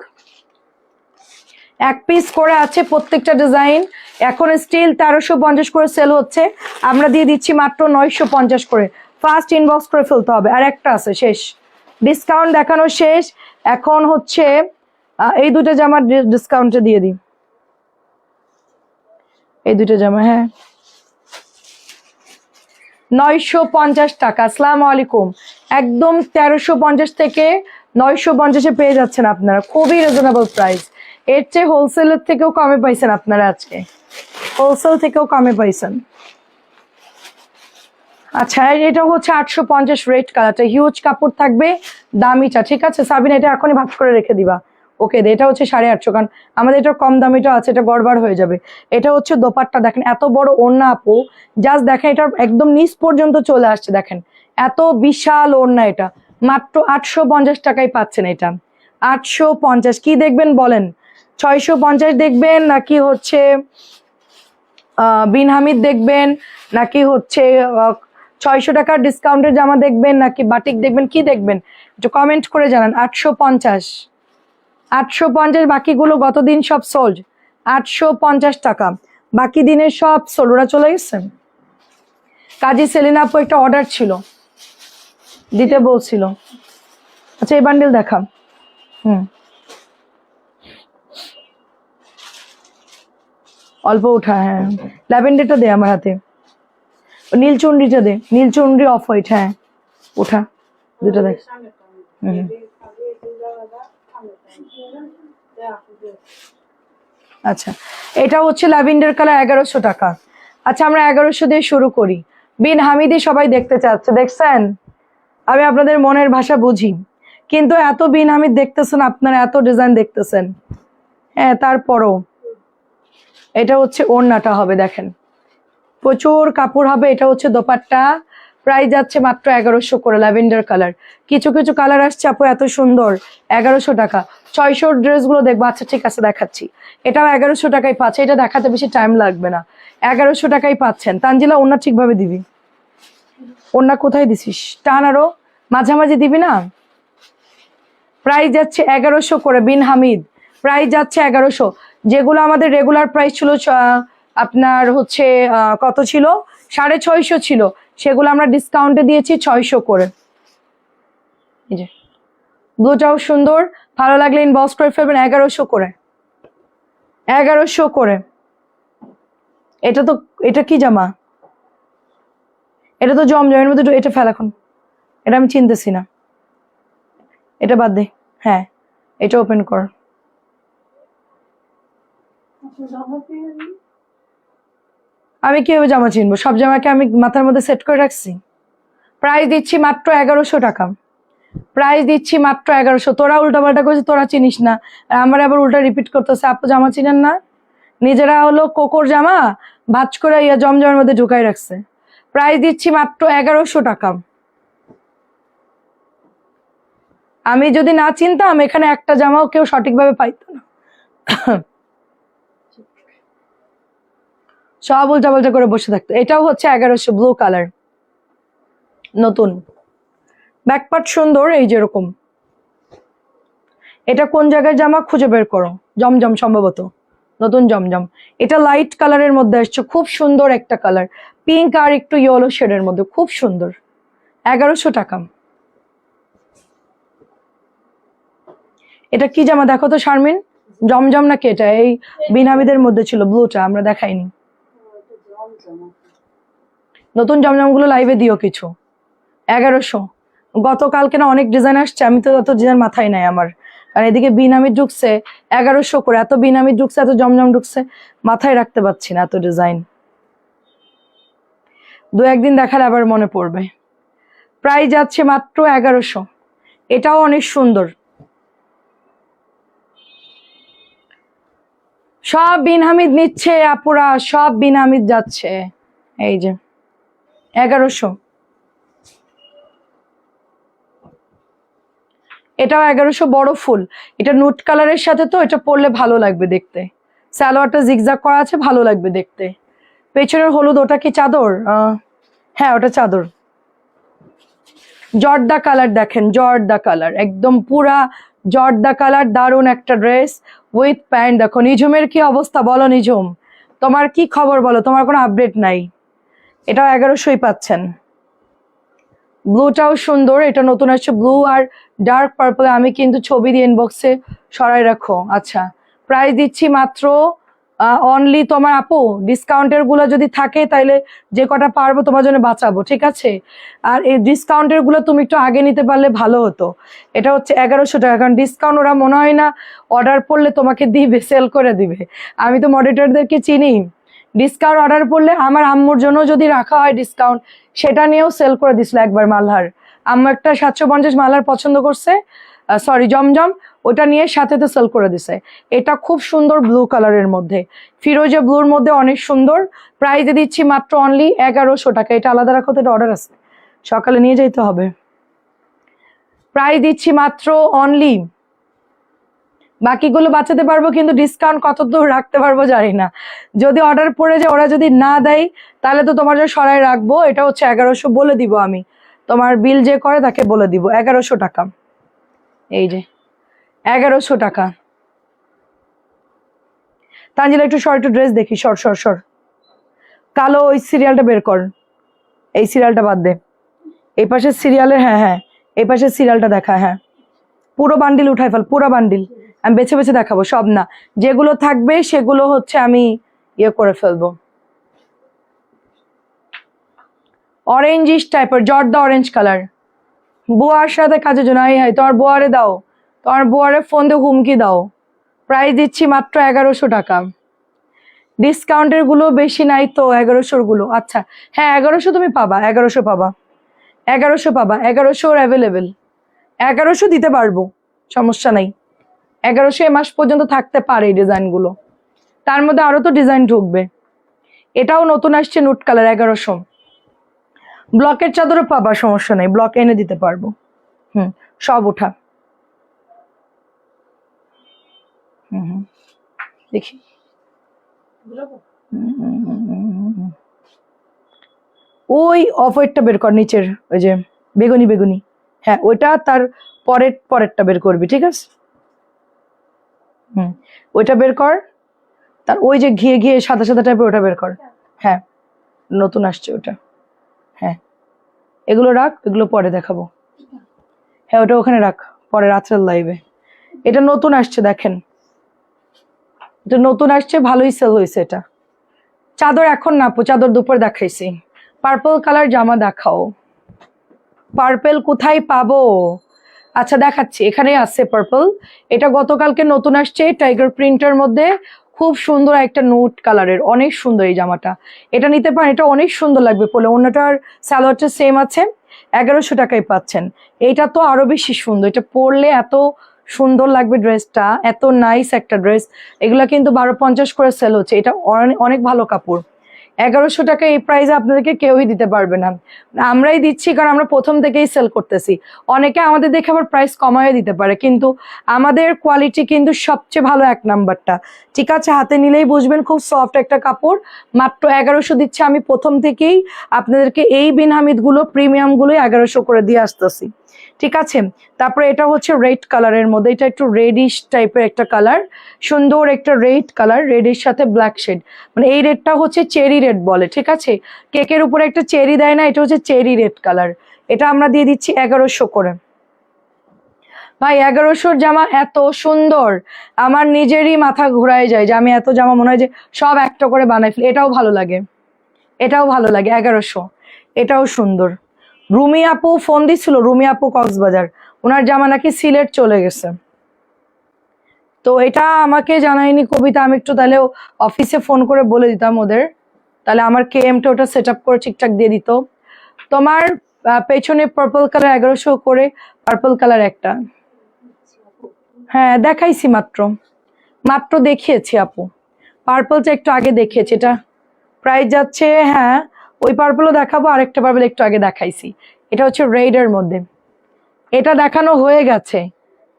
[SPEAKER 1] এক পিস করে আছে প্রত্যেকটা ডিজাইন। এখন স্টিল 1350 করে সেল হচ্ছে, আমরা দিয়ে দিচ্ছি মাত্র 950 করে। ফার্স্ট ইনবক্স করে ফেলতে হবে, আর একটা আছে শেষ, ডিসকাউন্ট দেখানো শেষ। এখন হচ্ছে এই দুটো জামা ডিসকাউন্টে দিয়ে দিই, এই দুটো জামা, হ্যাঁ 950 টাকা। আসসালামু আলাইকুম। একদম 1350 থেকে 950-এ পেয়ে যাচ্ছেন আপনারা, খুবই রিজনেবল প্রাইস। এর চেয়ে হোলসেলের থেকেও কমে পাইছেন আপনারা, আজকে হোলসেল থেকেও কমে পাইছেন। আচ্ছা এটা হচ্ছে 850 রেড কালারটা, হিউজ কাপড় থাকবে, দামিটা, ঠিক আছে সাবিনা, এটা এখনই ভাগ করে রেখে দিবা। ওকে, এটা হচ্ছে 850, কারণ আমাদের এটা কম দামিটা আছে, এটা গড়বড় হয়ে যাবে। এটা হচ্ছে দোপাট্টা, দেখেন এত বড় ওড়না আপু, জাস্ট দেখেন এটা একদম নিচ পর্যন্ত চলে আসছে, দেখেন এত বিশাল ওড়না। এটা মাত্র 850 টাকায় পাচ্ছেন। এটা 850। কি দেখবেন বলেন? 650 দেখবেন নাকি হচ্ছে বিন হামিদ দেখবেন, নাকি হচ্ছে 600 টাকার ডিসকাউন্টের জামা দেখবেন, নাকি বাটিক দেখবেন, কি দেখবেন একটু কমেন্ট করে জানান। 850, 850। বাকিগুলো গতদিন সব সোল্ড, 850 টাকা বাকি দিনের সব সোল্ড, ওরা চলে গেছে। কাজী সেলিনা আপু একটা অর্ডার ছিল, দিতে বলছিল। আচ্ছা এই বান্ডেল দেখাম। অল্প উঠা, হ্যাঁ ল্যাভেন্ডারটা দে আমার হাতে, নীল চুনরিটা দে, নীল চুনরি অফ হোয়াইট, হ্যাঁ ওঠা দুটো দেখ। আচ্ছা এটা হচ্ছে ল্যাভেন্ডার কালার, 1100 টাকা। আচ্ছা আমরা 1100 দিয়ে শুরু করি। বিন হামিদি সবাই দেখতে চাচ্ছে, দেখছেন আমি আপনাদের মনের ভাষা বুঝি, কিন্তু এত বিন হামিদ দেখতেছেন আপনারা, এত ডিজাইন দেখতেছেন, হ্যাঁ তারপরও এটা হচ্ছে ওড়নাটা হবে, দেখেন প্রচুর কাপড় হবে। এটা হচ্ছে দোপাট্টা, প্রাইস যাচ্ছে মাত্র 1100 করে। ল্যাভেন্ডার কালার, কিছু কিছু কালার আসছে আপু এত সুন্দর, 1100 টাকা। 600 ড্রেসগুলো দেখবো, আচ্ছা ঠিক আছে দেখাচ্ছি। এটাও 1100 টাকায় পাচ্ছে, এটা দেখাতে বেশি টাইম লাগবে না, 1100 টাকায় পাচ্ছেন। তানজিলা ওড়না ঠিকভাবে দিবি, ওড়না কোথায় দিছিস, টান আরো মাঝামাঝি দিবি না। প্রাইস যাচ্ছে 1100 করে। বিন হামিদ প্রাইস যাচ্ছে 1100। যেগুলো আমাদের রেগুলার প্রাইস ছিল আপনার হচ্ছে কত ছিল, 650 ছিল, সেগুলো আমরা ডিসকাউন্টে দিয়েছি 600 করে। এই যে ব্লুটাও সুন্দর, ভালো লাগলে ইনবক্স করে ফেলবেন। 1100 করে, 1100 করে। এটা তো, এটা কি জামা, এটা তো জমজমের মধ্যে, এটা ফেল এখন, এটা আমি চিনতেছি না, এটা বাদ দে। হ্যাঁ এটা ওপেন কর। আমি কিভাবে জামা চিনবো? সব জামাকে আমি মাথার মধ্যে সেট করে রাখছি। প্রাইস দিচ্ছি মাত্র 1100 টাকা, প্রাইস দিচ্ছি মাত্র 1100। তোরা উল্টা পাল্টা করছিস, তোরা চিনিস না, আর আমার আবার উল্টা রিপিট করতেছে আপু জামা চিনেন না। নিজেরা হলো কোকোর জামা ভাজ করে জমজমের মধ্যে ঢুকাই রাখছে। প্রাইস দিচ্ছি মাত্র 1100 টাকা। আমি যদি না চিনতাম এখানে একটা জামাও কেউ সঠিকভাবে পাইতো না। সব উল্টা পাল্টা করে বসে থাকতো। এটাও হচ্ছে 1100, ব্লু কালার, নতুন ব্যাকপার্ট সুন্দর এই যেরকম। এটা কোন জায়গায় জামা খুঁজে বের করো, জমজম সম্ভবত, নতুন জমজম। এটা লাইট কালারের মধ্যে আসছে, খুব সুন্দর একটা কালার, পিঙ্ক আর একটু ইয়েলো শেডের মধ্যে, খুব সুন্দর। 1100 টাকা। এটা কি জামা দেখো তো শারমিন, জমজম নাকি এটা? এই বিনাবিদের মধ্যে ছিল ব্লুটা, আমরা দেখাইনি। নতুন জমজম গুলো লাইভে দিও কিছু। 1100। গতকালকে না অনেক ডিজাইন আসছে, আমি তো অত ডিজাইন মাথায় নাই আমার, কারণ এদিকে বিনামি ঢুকছে 1100 করে, এত বিনামি ঢুকছে, এত জমজম ঢুকছে, মাথায় রাখতে পারছি না এত ডিজাইন। দু একদিন দেখালে আবার মনে পড়বে। প্রাইস যাচ্ছে মাত্র 1100। এটাও অনেক সুন্দর। সব বিন হামিদ নিচ্ছে আপুরা, সব বিন হামিদ যাচ্ছে। এই যে 1100। এটাও 1100, বড় ফুল। এটা নুট কালারের সাথে, তো এটা পরলে ভালো লাগবে দেখতে। সালোয়ারটা জিগজাগ করা আছে, ভালো লাগবে দেখতে। পেছনের হলুদ, ওটা কি চাদর? হ্যাঁ ওটা চাদর। জর্দা কালার দেখেন, জর্দা কালার, একদম পুরা জর্দা কালার, দারুন একটা ড্রেস উইথ প্যান্ট। দেখো নিঝুমের কি অবস্থা বলো, নিঝুম তোমার কি খবর বলো, তোমার কোনো আপডেট নাই। এটাও 1100 পাচ্ছেন। ব্লুটাও সুন্দর, এটা নতুন আসছে, ব্লু আর ডার্ক পার্পল। আমি কিন্তু ছবি দিয়ে ইনবক্সে সরাই রাখো। আচ্ছা, প্রাইস দিচ্ছি মাত্র অনলি, তোমার আপু ডিসকাউন্টের গুলো যদি থাকে তাইলে যে কটা পারবো তোমার জন্য বাঁচাবো, ঠিক আছে? আর এই ডিসকাউন্টের গুলো তুমি একটু আগে নিতে পারলে ভালো হতো। এটা হচ্ছে 1100 টাকা, কারণ ডিসকাউন্ট ওরা মনে হয় না অর্ডার পড়লে তোমাকে দিবে, সেল করে দিবে। আমি তো মডারেটরদেরকে চিনি, ডিসকাউন্ট অর্ডার পড়লে, আমার আম্মুর জন্য যদি রাখা হয় ডিসকাউন্ট, সেটা নিয়েও সেল করে দিছিল একবার মালহার। আম্মু একটা 750 মালহার পছন্দ করছে, সরি জমজম, ওটা নিয়ে সাথে তো সেল করে দিছে। এটা খুব সুন্দর ব্লু কালারের মধ্যে, ফিরোজা ব্লুর মধ্যে, অনেক সুন্দর। প্রাইসে দিচ্ছি মাত্র অনলি 1100 টাকা। এটা আলাদা রাখো তো, এটা অর্ডার আছে, সকালে নিয়ে যেতে হবে। প্রাইস দিচ্ছি মাত্র অনলি, বাকিগুলো বাঁচাতে পারবো কিন্তু ডিসকাউন্ট কত দূর রাখতে পারবো জানি না। যদি অর্ডার পড়ে যায়, ওরা যদি না দেয়, তাহলে তো তোমার জন্য সরাই রাখবো। এটা হচ্ছে 1100 বলে দিব আমি, তোমার বিল যে করে তাকে বলে দিব 1100 টাকা। এই যে 1100 টাকা। তানজিলা একটু সর, একটু ড্রেস দেখি, সর সর সর। কালো ওই সিরিয়ালটা বের কর, এই সিরিয়ালটা বাদ দে, এই পাশের সিরিয়ালের, হ্যাঁ হ্যাঁ এই পাশের সিরিয়ালটা দেখা, হ্যাঁ পুরো বান্ডিল উঠাই ফেল, পুরো বান্ডিল। আমি বেছে বেছে দেখাবো, সব না, যেগুলো থাকবে সেগুলো হচ্ছে আমি ইয়ে করে ফেলবো। অরেঞ্জিশ টাইপের, জর্দা অরেঞ্জ কালার, বুয়ার সাথে কাজের জন্য। হাই তোমার বুয়ারে দাও, তোমার বুয়ারে ফোন দিয়ে হুমকি দাও। প্রাইস দিচ্ছি মাত্র 1100 টাকা। ডিসকাউন্টের গুলো বেশি নাই তো, 1100 গুলো। আচ্ছা হ্যাঁ 1100 তুমি পাবা, 1100 পাবা, 1100 পাবা, 1100 অ্যাভেলেবেল। 1100 দিতে পারবো, সমস্যা নাই। 1100 এ মাস পর্যন্ত থাকতে পারে এই ডিজাইনগুলো, তার মধ্যে আরো তো ডিজাইন ঢুকবে। এটাও নতুন আসছে নুট কালার, 1100। ব্লকের চাদরও পাবা, সমস্যা নেই, ব্লক এনে দিতে পারবো। সব ওঠা। দেখি ওই অফ হোয়াইটটা বের কর, নিচের ওই যে বেগুনি বেগুনি, হ্যাঁ ওইটা, তার পরেরটা বের করবি, ঠিক আছে? ওইটা বের কর, তার ওই যে ঘিয়ে ঘিয়ে সাদা সাদা টাইপের, ওটা বের কর। হ্যাঁ নতুন আসছে ওটা, হ্যাঁ এগুলো রাখ, এগুলো পরে দেখাবো। হ্যাঁ ওটা ওখানে রাখ, পরে রাত্রের লাইভে। এটা নতুন আসছে দেখেন, এটা নতুন আসছে, ভালোই সেল হয়েছে এটা। চাদর এখন না আপু, চাদর দুপুর দেখাইছি। পার্পল কালার জামা দেখাও, পার্পল কোথায় পাবো? আচ্ছা দেখাচ্ছি, এখানে আছে পার্পল। এটা গতকালকে নতুন আসছে, টাইগার প্রিন্টের মধ্যে, খুব সুন্দর একটা নোট কালারের, অনেক সুন্দর এই জামাটা। এটা নিতে পারেন, এটা অনেক সুন্দর লাগবে পরলে। অন্যটার সালোয়ারটা সেম আছে, 1100 টাকায় পাচ্ছেন। এইটা তো আরো বেশি সুন্দর, এটা পরলে এত সুন্দর লাগবে ড্রেসটা, এত নাইস একটা ড্রেস। এগুলা কিন্তু 1250 করে সেল হচ্ছে, এটা অনেক ভালো কাপড়। 1100 টাকা এই প্রাইসে আপনাদেরকে কেউই দিতে পারবে না, আমরাই দিচ্ছি, কারণ আমরা প্রথম থেকেই সেল করতেছি। অনেকে আমাদের দেখে আবার প্রাইস কমায় দিতে পারে, কিন্তু আমাদের কোয়ালিটি কিন্তু সবচেয়ে ভালো, 1 নাম্বারটা। ঠিক আছে, হাতে নিলেই বুঝবেন, খুব সফট একটা কাপড়। মাত্র 1100 দিচ্ছে। আমি প্রথম থেকেই আপনাদেরকে এই বিন হামিদ গুলো, প্রিমিয়াম গুলো 1100 করে দিয়ে আসতেছি। ঠিক আছে, তারপরে এটা হচ্ছে রেড কালারের মধ্যে, এটা একটু রেডিশ টাইপের একটা কালার, সুন্দর একটা রেড কালার, রেডের সাথে ব্ল্যাক শেড, মানে এই রেডটা হচ্ছে চেরি রেড বলে। ঠিক আছে, কেকের উপরে একটা চেরি দেয় না, এটা হচ্ছে চেরি রেড কালার। এটা আমরা দিয়ে দিচ্ছি 1100 করে। ভাই 1100 জামা এত সুন্দর, আমার নিজেরই মাথা ঘুরায় যায় যে আমি এত জামা মনে হয় যে সব একটা করে বানাই ফেলি। এটাও ভালো লাগে, এটাও ভালো লাগে 1100, এটাও সুন্দর। রুমি আপু ফোন দিছিল, রুমি আপু কক্সবাজার, ওনার জামা নাকি সিলেট চলে গেছে। তো এটা আমাকে জানায়নি কবিতা, আমি একটু তাহলে অফিসে ফোন করে বলে দিতাম ওদের, তাহলে আমার কেএমটা ওটা সেট আপ করে ঠিকঠাক দিয়ে দিত। তোমার পেছনে পার্পল কালার 1100 করে, পার্পল কালার একটা, হ্যাঁ দেখাইছি, মাত্র মাত্র দেখিয়েছি আপু। পার্পলটা একটু আগে দেখিয়েছি, এটা প্রাইস যাচ্ছে, হ্যাঁ ওই পার্পলও দেখাবো, আরেকটা পার্পল একটু আগে দেখাইছি, এটা হচ্ছে রেডের মধ্যে। এটা দেখানো হয়ে গেছে,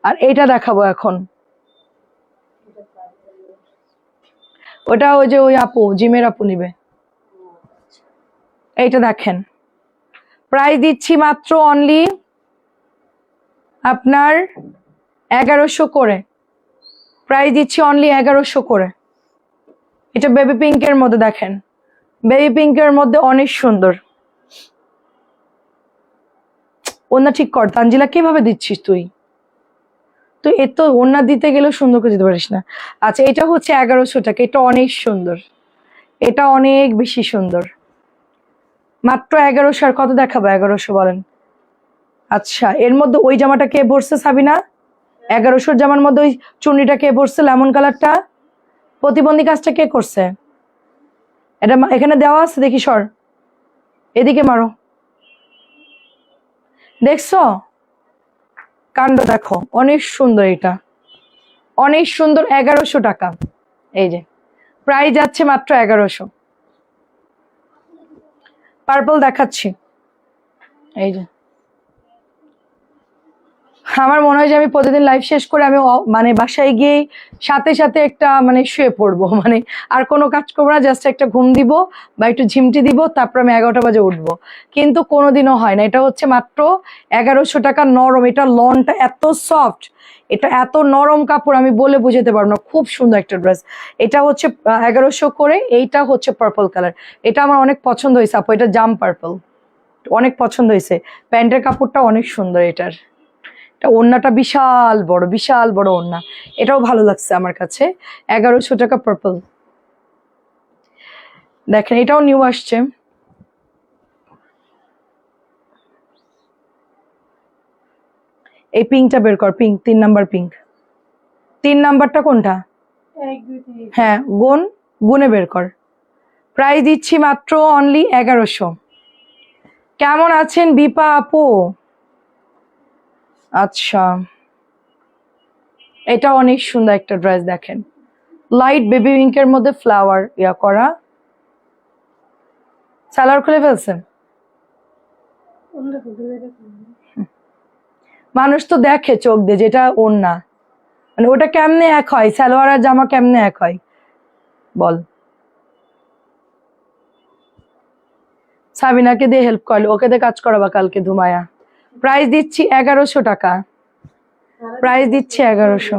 [SPEAKER 1] আর এটা দেখাবো এখন। ওটা ওই যে ওই আপু, জিমের আপু নিবে। এইটা দেখেন, প্রাইস দিচ্ছি মাত্র অনলি আপনার 1100 করে, প্রাইস দিচ্ছি অনলি 1100 করে। এটা বেবি পিঙ্কের মধ্যে, দেখেন বেবি পিঙ্কের মধ্যে অনেক সুন্দর। ওনা ঠিক কর তানজিলা, কিভাবে দিচ্ছিস তুই? তুই এত ওনা দিতে গেলেও সুন্দর করে দিতে পারিস না। আচ্ছা, এটা হচ্ছে 1100 টাকা, এটা অনেক সুন্দর, এটা অনেক বেশি সুন্দর, মাত্র 1100। আর কত দেখাবো 1100 বলেন? আচ্ছা, এর মধ্যে ওই জামাটা কে পরছে সাবিনা? 1100 জামার মধ্যে ওই চুন্নিটা কে পরছে, লেমন কালারটা? প্রতিবন্ধী কাজটা কে করছে? এটা এখানে দেওয়া আছে, দেখি সর, এদিকে মারো, দেখছো কাণ্ড? দেখো অনেক সুন্দর, এটা অনেক সুন্দর, 1100 টাকা। এই যে প্রাইস যাচ্ছে মাত্র 1100। পার্পল দেখাচ্ছি, এই যে আমার মনে হয় যে আমি প্রতিদিন লাইভ শেষ করে আমি মানে বাসায় গিয়ে সাথে সাথে একটা মানে শুয়ে পড়বো, মানে আর কোনো কাজ করবো না, জাস্ট একটা ঘুম দিব বা একটু ঝিমটি দিব, তারপর আমি 11টা বাজে উঠবো। কিন্তু কোনোদিনও হয় না। এটা হচ্ছে মাত্র 1100 টাকা, নরম, এটা লনটা এত সফট, এটা এত নরম কাপড় আমি বলে বুঝাতে পারবো না, খুব সুন্দর একটা ড্রেস। এটা হচ্ছে 1100 করে। এইটা হচ্ছে পার্পল কালার, এটা আমার অনেক পছন্দ হয়েছে আপু, এটা জাম পার্পল, অনেক পছন্দ হয়েছে। প্যান্টের কাপড়টা অনেক সুন্দর এটার, এটা ওড়নাটা বিশাল বড়, বিশাল বড় ওড়না, এটাও ভালো লাগছে আমার কাছে। 1100 টাকা পার্পল। দেখেন এটাও নিউ আসছে, এই পিঙ্কটা বের কর, পিঙ্ক 3 নাম্বার, পিঙ্ক 3 নাম্বারটা কোনটা? হ্যাঁ গুন, গুনে বের কর। প্রাইস দিচ্ছি মাত্র অনলি 1100। কেমন আছেন বিপা আপু? আচ্ছা, এটা অনেক সুন্দর একটা ড্রেস, দেখেন লাইট বেবি পিঙ্কের মধ্যে ফ্লাওয়ার ইয়া করা। সালোয়ার খুলে ফেলছে, মানুষ তো দেখে চোখ দিয়ে যেটা ওড়না, মানে ওটা কেমনে এক হয়, সালোয়ার আর জামা কেমনে এক হয় বল? সাবিনাকে দিয়ে হেল্প করলে, ওকে দিয়ে কাজ করাবা কালকে ধুমায়া। প্রাইস দিচ্ছি 1100 টাকা, প্রাইস দিচ্ছি 1100।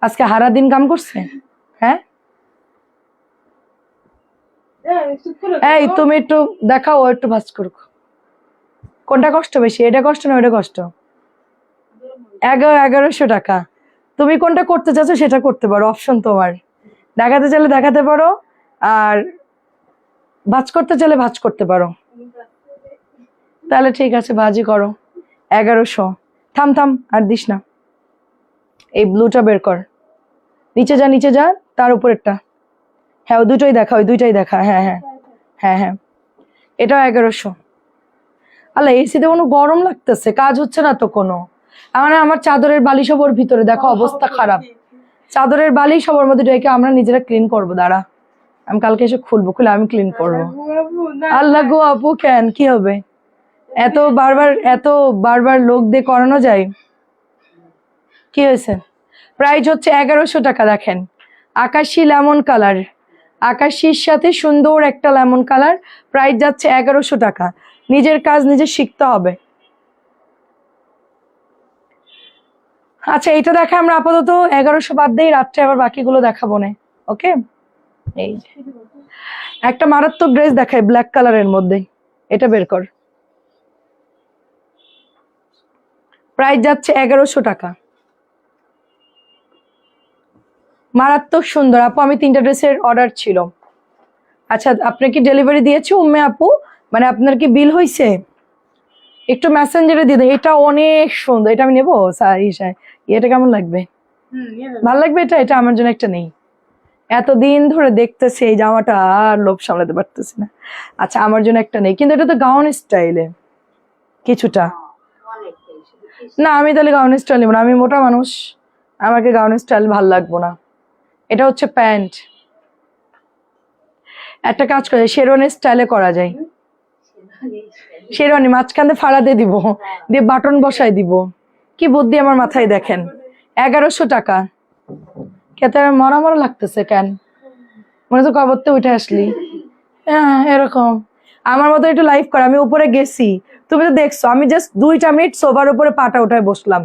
[SPEAKER 1] আজকে হারা দিন কাম করছে, হ্যাঁ? এই তুমি একটু দেখাও, ও একটু ভাজ করুক। কোনটা কষ্ট বেশি, এটা কষ্ট না ওটা কষ্ট? 1100 টাকা। তুমি কোনটা করতে চাচ্ছ সেটা করতে পারো, অপশন তোমার। দেখাতে চাইলে দেখাতে পারো, আর ভাজ করতে চাইলে ভাজ করতে পারো। তাহলে ঠিক আছে, ভাজি করো। 1100। থাম থাম, আর দিস না। এই ব্লুটা বের কর, নিচে যা, নিচে যা, তার উপরেরটা। হ্যাঁ ওই দুটোই দেখা, ওই দুইটাই দেখা, হ্যাঁ হ্যাঁ হ্যাঁ হ্যাঁ। এটাও 1100। আল্লাহ, এসিতে কোনো গরম লাগতেছে, কাজ হচ্ছে না তো কোনো। আমার চাদরের বালিশ সব ওর ভিতরে, দেখো অবস্থা খারাপ। চাদরের বালিশ সবার মধ্যে রেখে আমরা নিজেরা ক্লিন করবো, দাঁড়া। আমি কালকে এসে খুলবো, খুলে আমি ক্লিন করবো। আল্লাহ গো আপু, কেন কি হবে? এত বারবার লোক দিয়ে করানো যায়? কি হয়েছে? প্রাইস হচ্ছে 1100 টাকা। দেখেন আকাশি লেমন কালার, আকাশির সাথে সুন্দর একটা লেমন কালার, প্রাইস যাচ্ছে 1100 টাকা। নিজের কাজ নিজে শিখতে হবে। আচ্ছা এটা দেখে আমরা আপাতত 1100 বাদ দিই, রাত্রে আবার বাকিগুলো দেখাবো না। ওকে, এই যে একটা মারাত্মক ড্রেস দেখায় ব্ল্যাক কালারের মধ্যে, এটা বের কর। প্রাইস যাচ্ছে 1100 টাকা। মারাত্মক সুন্দর আপু, আমি 3টা ড্রেসের অর্ডার ছিল। আচ্ছা আপনি কি ডেলিভারি দিয়েছে উম্মে আপু? মানে আপনার কি বিল হয়েছে? একটু মেসেঞ্জারে দিয়ে দেন। এটা অনেক সুন্দর, এটা আমি নেবো। এটা কেমন লাগবে? ভালো লাগবে। এটা এটা আমার জন্য একটা নেই। এতদিন ধরে দেখতেছি এই জামাটা, আর লোভ সামলাতে পারতেছি না। আচ্ছা আমার জন্য একটা নেই, কিন্তু এটা তো গাউন স্টাইলে কিছুটা। না আমি তাহলে গাউন স্টাইল নেবো না, আমি মোটা মানুষ, আমাকে গাউন স্টাইল ভাল লাগবো না। এটা হচ্ছে প্যান্ট। একটা কাজ করে শেরওয়ানি স্টাইলে করা যায়। শেরওয়ানি মাঝখানে ফাড়া দিয়ে দিব, দিয়ে বাটন বসাই দিব। কি বুদ্ধি আমার মাথায় দেখেন। 1100 টাকা। খেতে মরা মরা লাগতেছে কেন? মনে হচ্ছে কবরতে উঠে আসলি। হ্যাঁ এরকম আমার মতো একটু লাইভ করে। আমি উপরে গেছি, তুমি তো দেখছো, আমি জাস্ট 2টা মিনিট সোফার উপরে পাটা উঠায় বসলাম,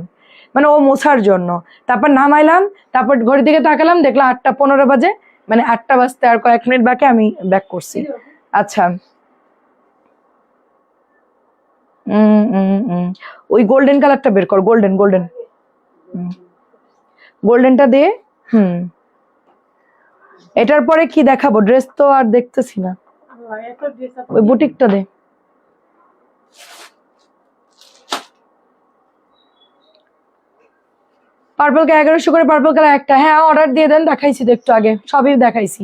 [SPEAKER 1] মানে ও মোছার জন্য। তারপর নামাইলাম, তারপর ঘড়ির দিকে তাকালাম, দেখলাম 8টা 15 বাজে, মানে 8টা বাজতে আর কয়েক মিনিট বাকি, আমি ব্যাক করছি। আচ্ছা ওই গোল্ডেন কালারটা বের কর, গোল্ডেন গোল্ডেন গোল্ডেনটা দে। এটার পরে কি দেখাবো? ড্রেস তো আর দেখতেছি না, ওই বুটিকটা দে। পার্পলকে 1100 করে, পার্পল কালার একটা। হ্যাঁ অর্ডার দিয়ে দেন, দেখাইছি তো একটু আগে, সবই দেখাইছি,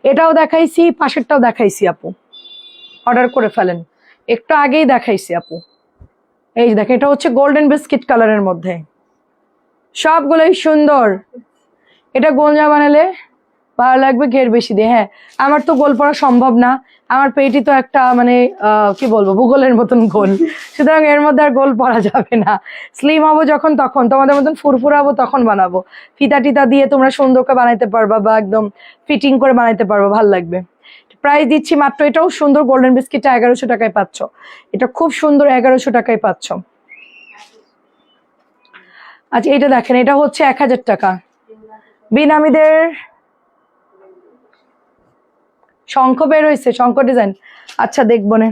[SPEAKER 1] এটাও দেখাইছি, পাশেরটাও দেখাইছি। আপু অর্ডার করে ফেলেন, একটু আগেই দেখাইছি আপু। এই যে দেখেন, এটা হচ্ছে গোল্ডেন বিস্কিট কালারের মধ্যে, সবগুলোই সুন্দর। এটা গোল জামা বানালে ভালো লাগবে, ঘের বেশি দিয়ে। হ্যাঁ আমার তো গোল পরা সম্ভব না, আমার পেটি তো একটা মানে কি বলবো, ভূগোলের মতন গোল, সুতরাং এর মধ্যে আর গোল পরা যাবে না। স্লিম হবো যখন তখন, তোমাদের মতন ফুরফুর হবো তখন বানাবো। ফিতা টিতা দিয়ে তোমরা সুন্দর করে বানাইতে পারবা, বা একদম ফিটিং করে বানাইতে পারবো, ভাল লাগবে। প্রাইস দিচ্ছি মাত্র, এটাও সুন্দর গোল্ডেন বিস্কিটটা 1100 টাকায় পাচ্ছ। এটা খুব সুন্দর, 1100 টাকায় পাচ্ছ। আচ্ছা এটা দেখেন, এটা হচ্ছে 1000 টাকা। বিনামীদের শঙ্খ বের হয়েছে, শঙ্খ ডিজাইন। আচ্ছা দেখবো না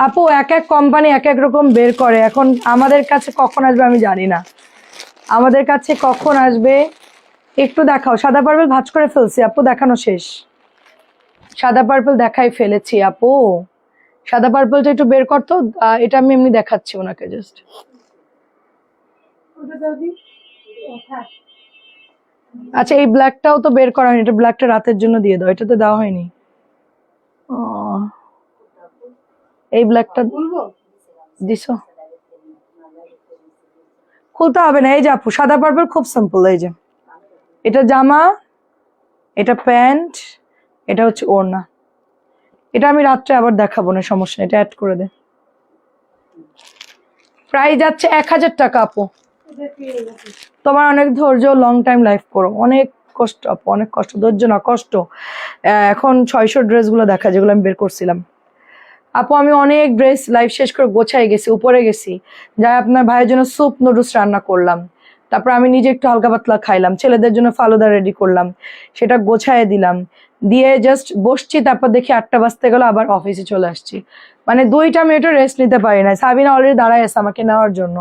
[SPEAKER 1] আপু, এক এক কোম্পানি এক এক রকম বের করে। এখন আমাদের কাছে কখন আসবে আমি জানি না, আমাদের কাছে কখন আসবে একটু দেখাও। সাদা পার্পল ভাঁজ করে ফেলছি আপু, দেখানো শেষ। সাদা পার্পল দেখাই ফেলেছি আপু, সাদা পার্পলটা একটু বের করতো। এটা আমি এমনি দেখাচ্ছি ওনাকে জাস্ট। আচ্ছা এই ব্ল্যাকটাও তো বের করা হয়নি, এটা ব্ল্যাকটা রাতের জন্য দিয়ে দাও, এটা তো দেওয়া হয়নি। এই ব্ল্যাকটা দিছো, খুলতে হবে না। এই যে আপু সাদা পার্পল খুব সিম্পল। এই যে এটা জামা, এটা প্যান্ট, এটা হচ্ছে ওড়না। এটা আমি রাত্রে আবার দেখাবো না, সমস্যা, এটা অ্যাড করে দে। প্রাইস যাচ্ছে 1000 টাকা আপু। তোমার অনেক ধৈর্য, লং টাইম লাইফ করো, অনেক কষ্ট আপু, অনেক কষ্ট, ধৈর্য না কষ্ট। এখন 600 ড্রেসগুলো দেখা, যেগুলো আমি বের করছিলাম আপু। আমি অনেক ড্রেস লাইফ শেষ করে গোছাই গেছি, উপরে গেছি, যাই আপনার ভাইয়ের জন্য স্যুপ নুডলস রান্না করলাম, তারপর আমি নিজে একটু হালকা পাতলা খাইলাম, ছেলেদের জন্য ফালুদা রেডি করলাম, সেটা গোছায় দিলাম, দিয়ে জাস্ট বসছি। তারপর দেখি 8টা বাজতে গেল, আবার অফিসে চলে আসছি। মানে 2টা মিনিটও রেস্ট নিতে পারি না। সাবিনা অলরেডি দাঁড়ায় আছে আমাকে নেওয়ার জন্য,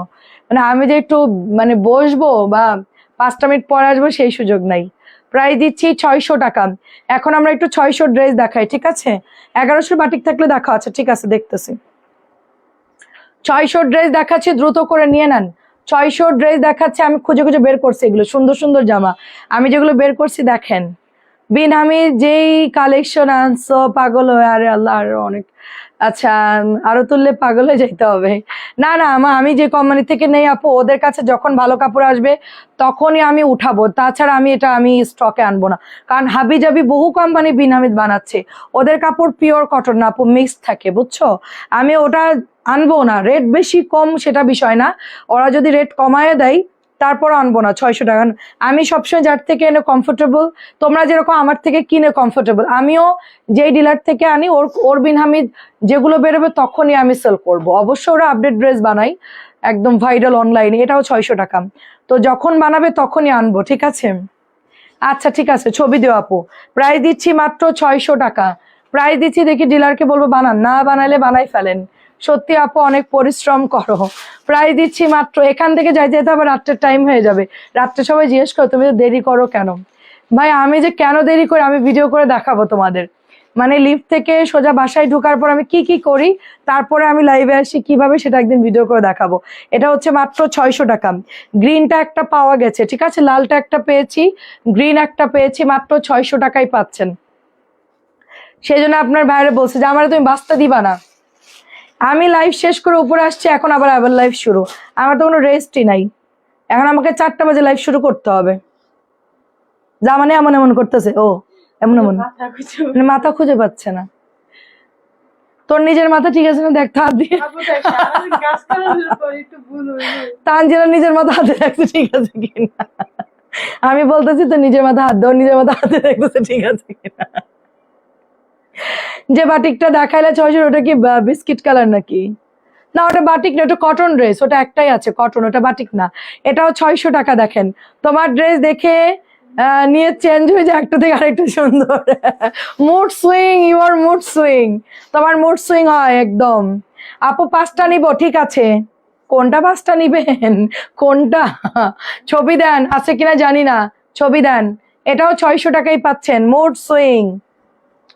[SPEAKER 1] মানে আমি যে একটু মানে বসবো বা 5টা মিনিট পরে আসবো সেই সুযোগ নাই। প্রাইস দিচ্ছি 600 টাকা। এখন আমরা একটু 600 ড্রেস দেখাই, ঠিক আছে? 1100 বাটিক থাকলে দেখা আছে, ঠিক আছে দেখতেছি। 600 ড্রেস দেখাচ্ছি, দ্রুত করে নিয়ে নেন। 600 ড্রেস দেখাচ্ছে, আমি খুঁজে খুঁজে বের করছি এগুলো সুন্দর সুন্দর জামা, আমি যেগুলো বের করছি দেখেন, বিনামি যেই কালেকশন আনছো পাগল হয়ে, আরে আল্লাহ আরো অনেক, আচ্ছা আরো তুললে পাগল হয়ে যাইতে হবে। না না আমি যে কোম্পানি থেকে নেই আপু, ওদের কাছে যখন ভালো কাপড় আসবে তখনই আমি উঠাবো, তাছাড়া আমি স্টকে আনবো না। কারণ হাবি জাবি বহু কোম্পানি বিনামিদ বানাচ্ছে, ওদের কাপড় পিওর কটন না আপু, মিক্স থাকে বুঝছো। আমি ওটা আনবো না, রেট বেশি কম সেটা বিষয় না, ওরা যদি রেট কমায় দেয় তারপর আনবো না 600 টাকা। আমি সবসময় যার থেকে এনে কমফোর্টেবল, তোমরা যেরকম আমার থেকে কিনে কমফোর্টেবল, আমিও যেই ডিলার থেকে আনি ওর বিন হামিদ যেগুলো বেরোবে তখনই আমি সেল করব। অবশ্য ওরা আপডেট ড্রেস বানাই একদম ভাইরাল অনলাইনে, এটাও 600 টাকা। তো যখন বানাবে তখনই আনবো, ঠিক আছে? আচ্ছা ঠিক আছে, ছবি দিও আপু। প্রাইস দিচ্ছি মাত্র 600 টাকা, প্রাইস দিচ্ছি। দেখি ডিলারকে বলবো বানান, না বানাইলে বানাই ফেলেন। সত্যি আপু অনেক পরিশ্রম করো। প্রাইস দিচ্ছি মাত্র, এখান থেকে যাইতে যেতে আবার রাত্রের টাইম হয়ে যাবে, রাত্রে সবাই জিজ্ঞেস করো তুমি তো দেরি করো কেন। ভাই আমি যে কেন দেরি করি আমি ভিডিও করে দেখাবো তোমাদের, মানে লিফট থেকে সোজা বাসায় ঢোকার পর আমি কি কি করি, তারপরে আমি লাইভে আসি কিভাবে, সেটা একদিন ভিডিও করে দেখাবো। এটা হচ্ছে মাত্র 600 টাকা। গ্রিনটা একটা পাওয়া গেছে, ঠিক আছে, লালটা একটা পেয়েছি, গ্রিন একটা পেয়েছি, মাত্র 600 টাকায় পাচ্ছেন। সেই জন্য আপনার বাইরে বলছে যে আমার তুমি বাস্তা দিবা না। আমি লাইভ শেষ করে উপরে আসছি, এখন আবার লাইভ শুরু, আমার তো কোনো রেস্টই নাই। এখন আমাকে 4টা বাজে লাইভ শুরু করতে হবে। যা মানে এমন এমন করতেছে, ও এমন এমন মানে মাথা খুঁজে পাচ্ছে না। তোর নিজের মাথা ঠিক আছে না, দেখ হাত দিয়ে। তানজিলা নিজের মাথা হাতে রাখছে ঠিক আছে কিনা, আমি বলতেছি তো নিজের মাথা হাত দাও, নিজের মাথা হাতে রাখতেছে ঠিক আছে কিনা। যে বাটিকটা দেখাইলে 600, ওটা কি বিস্কিট কালার নাকি? না ওটা বাটিক না, ওটা কটন ড্রেস, ওটা একটাই আছে কটন, ওটা বাটিক না। এটাও 600 টাকা। দেখেন তোমার ড্রেস দেখে নিয়ে চেঞ্জ হয়ে যায় একটা থেকে আরেকটা সুন্দর। Mood swing, your mood swing, তোমার মুড সুইং হয় একদম। আপু 5টা নিব, ঠিক আছে। কোনটা 5টা নিবেন, কোনটা? ছবি দেন, আছে কিনা জানি না, ছবি দেন। এটাও 600 টাকাই পাচ্ছেন, মুড সুইং।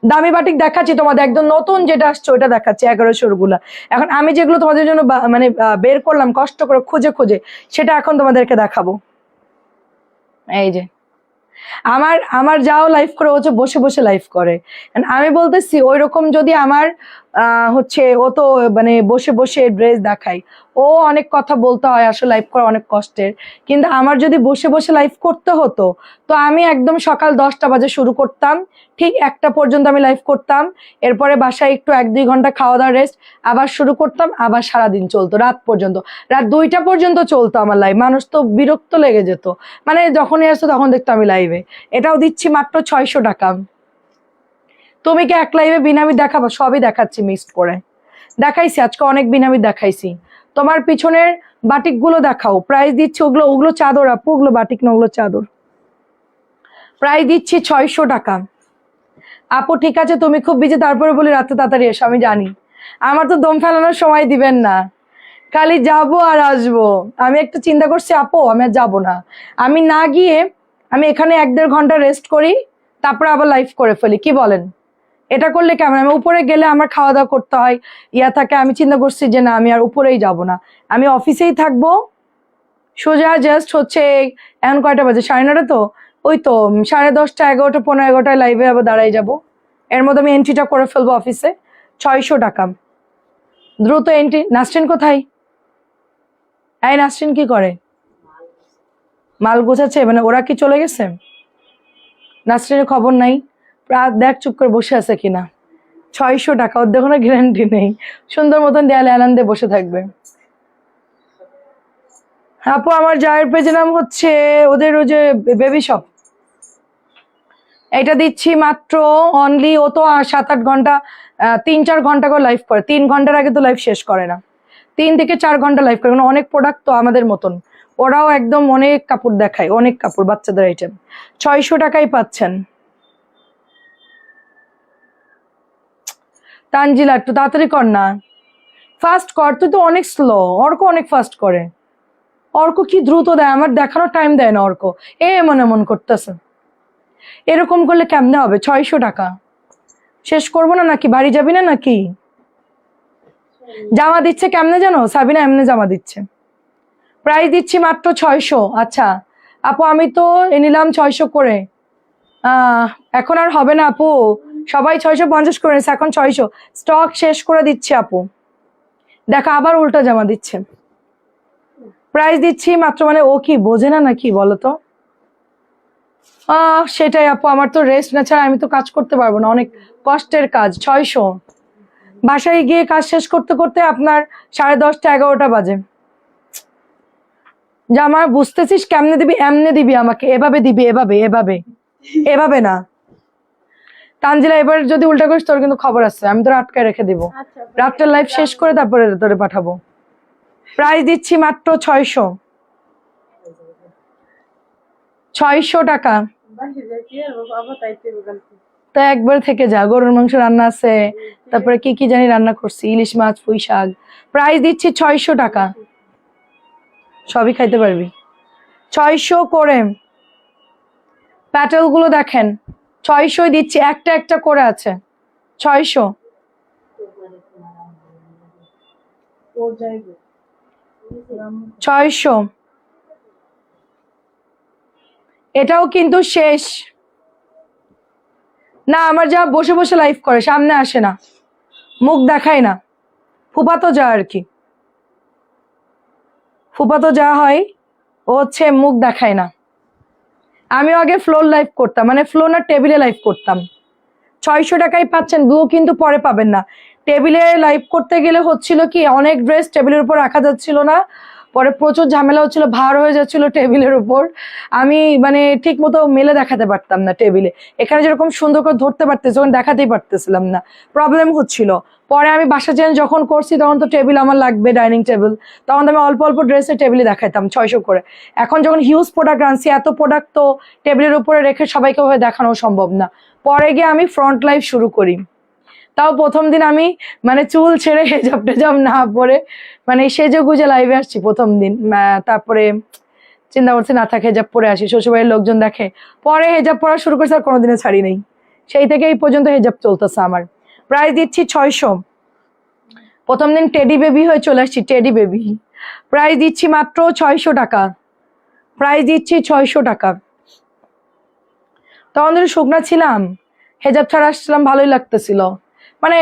[SPEAKER 1] দামি বাটিক দেখাচ্ছি তোমাদের, একদম নতুন যেটা আসছে ওটা দেখাচ্ছি 1100 গুলা। এখন আমি যেগুলো তোমাদের জন্য মানে বের করলাম কষ্ট করে খুঁজে খুঁজে, সেটা এখন তোমাদেরকে দেখাবো। এই যে আমার আমার যাও লাইভ করে হচ্ছে বসে বসে লাইভ করে। আমি বলতেছি ওই রকম যদি আমার হচ্ছে, ও তো মানে বসে বসে ড্রেস দেখাই, ও অনেক কথা বলতে হয়, আসলে লাইভ করা অনেক কষ্টের। কিন্তু আমার যদি বসে বসে লাইভ করতে হতো, তো আমি একদম সকাল 10টা বাজে শুরু করতাম, ঠিক 1টা পর্যন্ত আমি লাইভ করতাম, এরপরে বাসায় একটু 1-2 ঘন্টা খাওয়া দাওয়া রেস্ট, আবার শুরু করতাম, আবার সারাদিন চলতো রাত পর্যন্ত, রাত 2টা পর্যন্ত চলতো আমার লাইভ। মানুষ তো বিরক্ত লেগে যেত, মানে যখনই আসতো তখন দেখতো আমি লাইভে। এটাও দিচ্ছি মাত্র 600 টাকা। তুমি কি এক লাইভে বিনামি দেখাবো? সবই দেখাচ্ছি মিক্সড করে, দেখাইছি আজকে অনেক বিনামি দেখাইছি। তোমার পিছনের বাটিক গুলো দেখাও, প্রাইস দিচ্ছি। ওগুলো ওগুলো চাদর আপু, ওগুলো বাটিক না, ওগুলো চাদর। প্রাইস দিচ্ছি 600 টাকা। আপু ঠিক আছে তুমি খুব বিজি, তারপরে বলি রাতে তাড়াতাড়ি এসো, আমি জানি আমার তো দম ফেলানোর সময় দিবেন না, খালি যাবো আর আসবো। আমি একটা চিন্তা করছি আপু, আমি আর যাবো না। আমি না গিয়ে আমি এখানে 1-1.5 ঘন্টা রেস্ট করি, তারপরে আবার লাইভ করে ফেলি, কি বলেন? এটা করলে কেমন? আমি উপরে গেলে আমার খাওয়া দাওয়া করতে হয়, থাকে। আমি চিন্তা করছি যে না, আমি আর উপরেই যাব না, আমি অফিসেই থাকবো সোজা। জাস্ট হচ্ছে এখন কয়টা বাজে, 9:30 তো, ওই তো 10:30, 11টা, 11:15 লাইভে আবার দাঁড়াই যাব। এর মধ্যে আমি এন্ট্রিটা করে ফেলবো অফিসে। 600 টাকা, দ্রুত এন্ট্রি। নাসরিন কোথায়? এই নাসরিন কি করে? মাল গোছাচ্ছে, মানে ওরা কি চলে গেছে? নাসরিনের খবর নাই, দেখ চুপ করে বসে আছে কিনা। 600 টাকা, ওর দেখো না গ্যারান্টি নেই, সুন্দর মতন দেয়ালে আনন্দে বসে থাকবে। আপু আমার জায়ের পেজের নাম হচ্ছে ওদের ওই যে বেবি শপ। এটা দিচ্ছি মাত্র অনলি, ও তো 7-8 ঘন্টা 3-4 ঘন্টা করে লাইভ করে, 3 ঘন্টার আগে তো লাইভ শেষ করে না, 3 থেকে 4 ঘন্টা লাইভ করে। অনেক প্রোডাক্ট তো আমাদের মতন, ওরাও একদম অনেক কাপড় দেখায়, অনেক কাপড়, বাচ্চাদের আইটেম। 600 টাকাই পাচ্ছেন। তানজিলা একটু তাড়াতাড়ি কর না, ফাস্ট কর, তুই তো অনেক স্লো। অর্ক অনেক ফাস্ট করে, অর্ক কি দ্রুত দেয়, আমার দেখানোর টাইম দেয় না অর্ক, এমন এমন করতেছে। এরকম করলে কেমনে হবে? 600 টাকা শেষ করবো না নাকি? বাড়ি যাবি না নাকি? জামা দিচ্ছে কেমনে জানো সাবিনা? এমনি জামা দিচ্ছে। প্রাইস দিচ্ছি মাত্র 600। আচ্ছা আপু আমি তো নিলাম 600 করে, আহ এখন আর হবে না আপু, সবাই 650 করে নিচ্ছে, এখন 600 স্টক শেষ করে দিচ্ছে আপু। দেখো আবার উল্টা জামা দিচ্ছে, প্রাইস দিচ্ছি মাত্র, মানে ও কি বোঝে না নাকি বলতো? সেটাই আপু, আমার তো রেস্ট না ছাড়া আমি তো কাজ করতে পারবো না, অনেক কষ্টের কাজ। 600, বাসায় গিয়ে কাজ শেষ করতে করতে আপনার 10:30 11টা বাজে। জামা বুঝতেছিস কেমনে দিবি? এমনে দিবি আমাকে, এভাবে দিবি, এভাবে এভাবে এভাবে না। তানজিলা এবার যদি উল্টা করিস তোর কিন্তু খবর আছে, আমি তোর আটকায় রেখে দিব। রাত্রের লাইফ শেষ করে তারপরে তোরে পাঠাবো। প্রাইস দিচ্ছি মাত্র 600, 600 টাকা। তো একবার থেকে যা, গরুর মাংস রান্না আছে, তারপরে কি কি জানি রান্না করছি, ইলিশ মাছ, পুঁই শাক। প্রাইস দিচ্ছি 600 টাকা, সবই খাইতে পারবি। 600 করে। প্যাটেল গুলো দেখেন, 600 দিচ্ছি, একটা একটা করে আছে, 600। 600। এটাও কিন্তু শেষ না। আমার যা বসে বসে লাইভ করে, সামনে আসে না, মুখ দেখায় না, ফুফাতো যা আর কি, ফুফাতো যা হয় ও হচ্ছে মুখ দেখায় না। আমিও আগে ফ্লোর লাইভ করতাম, মানে ফ্লোর না টেবিলে লাইভ করতাম। 600 টাকায় পাচ্ছেন, ব্লু কিন্তু পরে পাবেন না। টেবিলে লাইভ করতে গেলে হচ্ছিল কি, অনেক ড্রেস টেবিলের উপর রাখা যাচ্ছিল না, পরে প্রচুর ঝামেলা হচ্ছিল, ভার হয়ে যাচ্ছিল টেবিলের উপর। আমি মানে ঠিক মতো মেলে দেখাতে পারতাম না টেবিলে, এখানে যেরকম সুন্দর করে ধরতে পারতেছি যখন দেখাতেই পারতেছিলাম না, প্রবলেম হচ্ছিল। পরে আমি বাসা চেঞ্জ যখন করছি তখন তো টেবিল আমার লাগবে, ডাইনিং টেবিল, তখন তো আমি অল্প অল্প ড্রেসে টেবিলে দেখাইতাম 600 করে। এখন যখন হিউজ প্রোডাক্ট আনছি, এত প্রোডাক্ট তো টেবিলের উপরে রেখে সবাইকে ওভাবে দেখানো সম্ভব না। পরে গিয়ে আমি ফ্রন্ট লাইভ শুরু করি। তাও প্রথম দিন আমি মানে চুল ছেড়ে হেজাব টেজাব না পরে, মানে সেজে গুজে লাইভে আসছি প্রথম দিন। তারপরে চিন্তা করছি না থাকে হেজাব পরে আসি, শ্বশুরবাড়ির লোকজন দেখে। পরে হেজাব পরা শুরু করছে, আর কোনোদিনও ছাড়ি নেই, সেই থেকে এই পর্যন্ত হেজাব চলতেছে আমার। প্রাইস দিচ্ছি 600। প্রথম দিন টেডি বেবি হয়ে চলে আসছি, টেডি বেবি। প্রাইস দিচ্ছি মাত্র 600 টাকা, প্রাইস দিচ্ছি 600 টাকা। তখন ধরে শুকনা ছিলাম, হেজাব ছাড়া আসছিলাম, ভালোই লাগতেছিল। মানে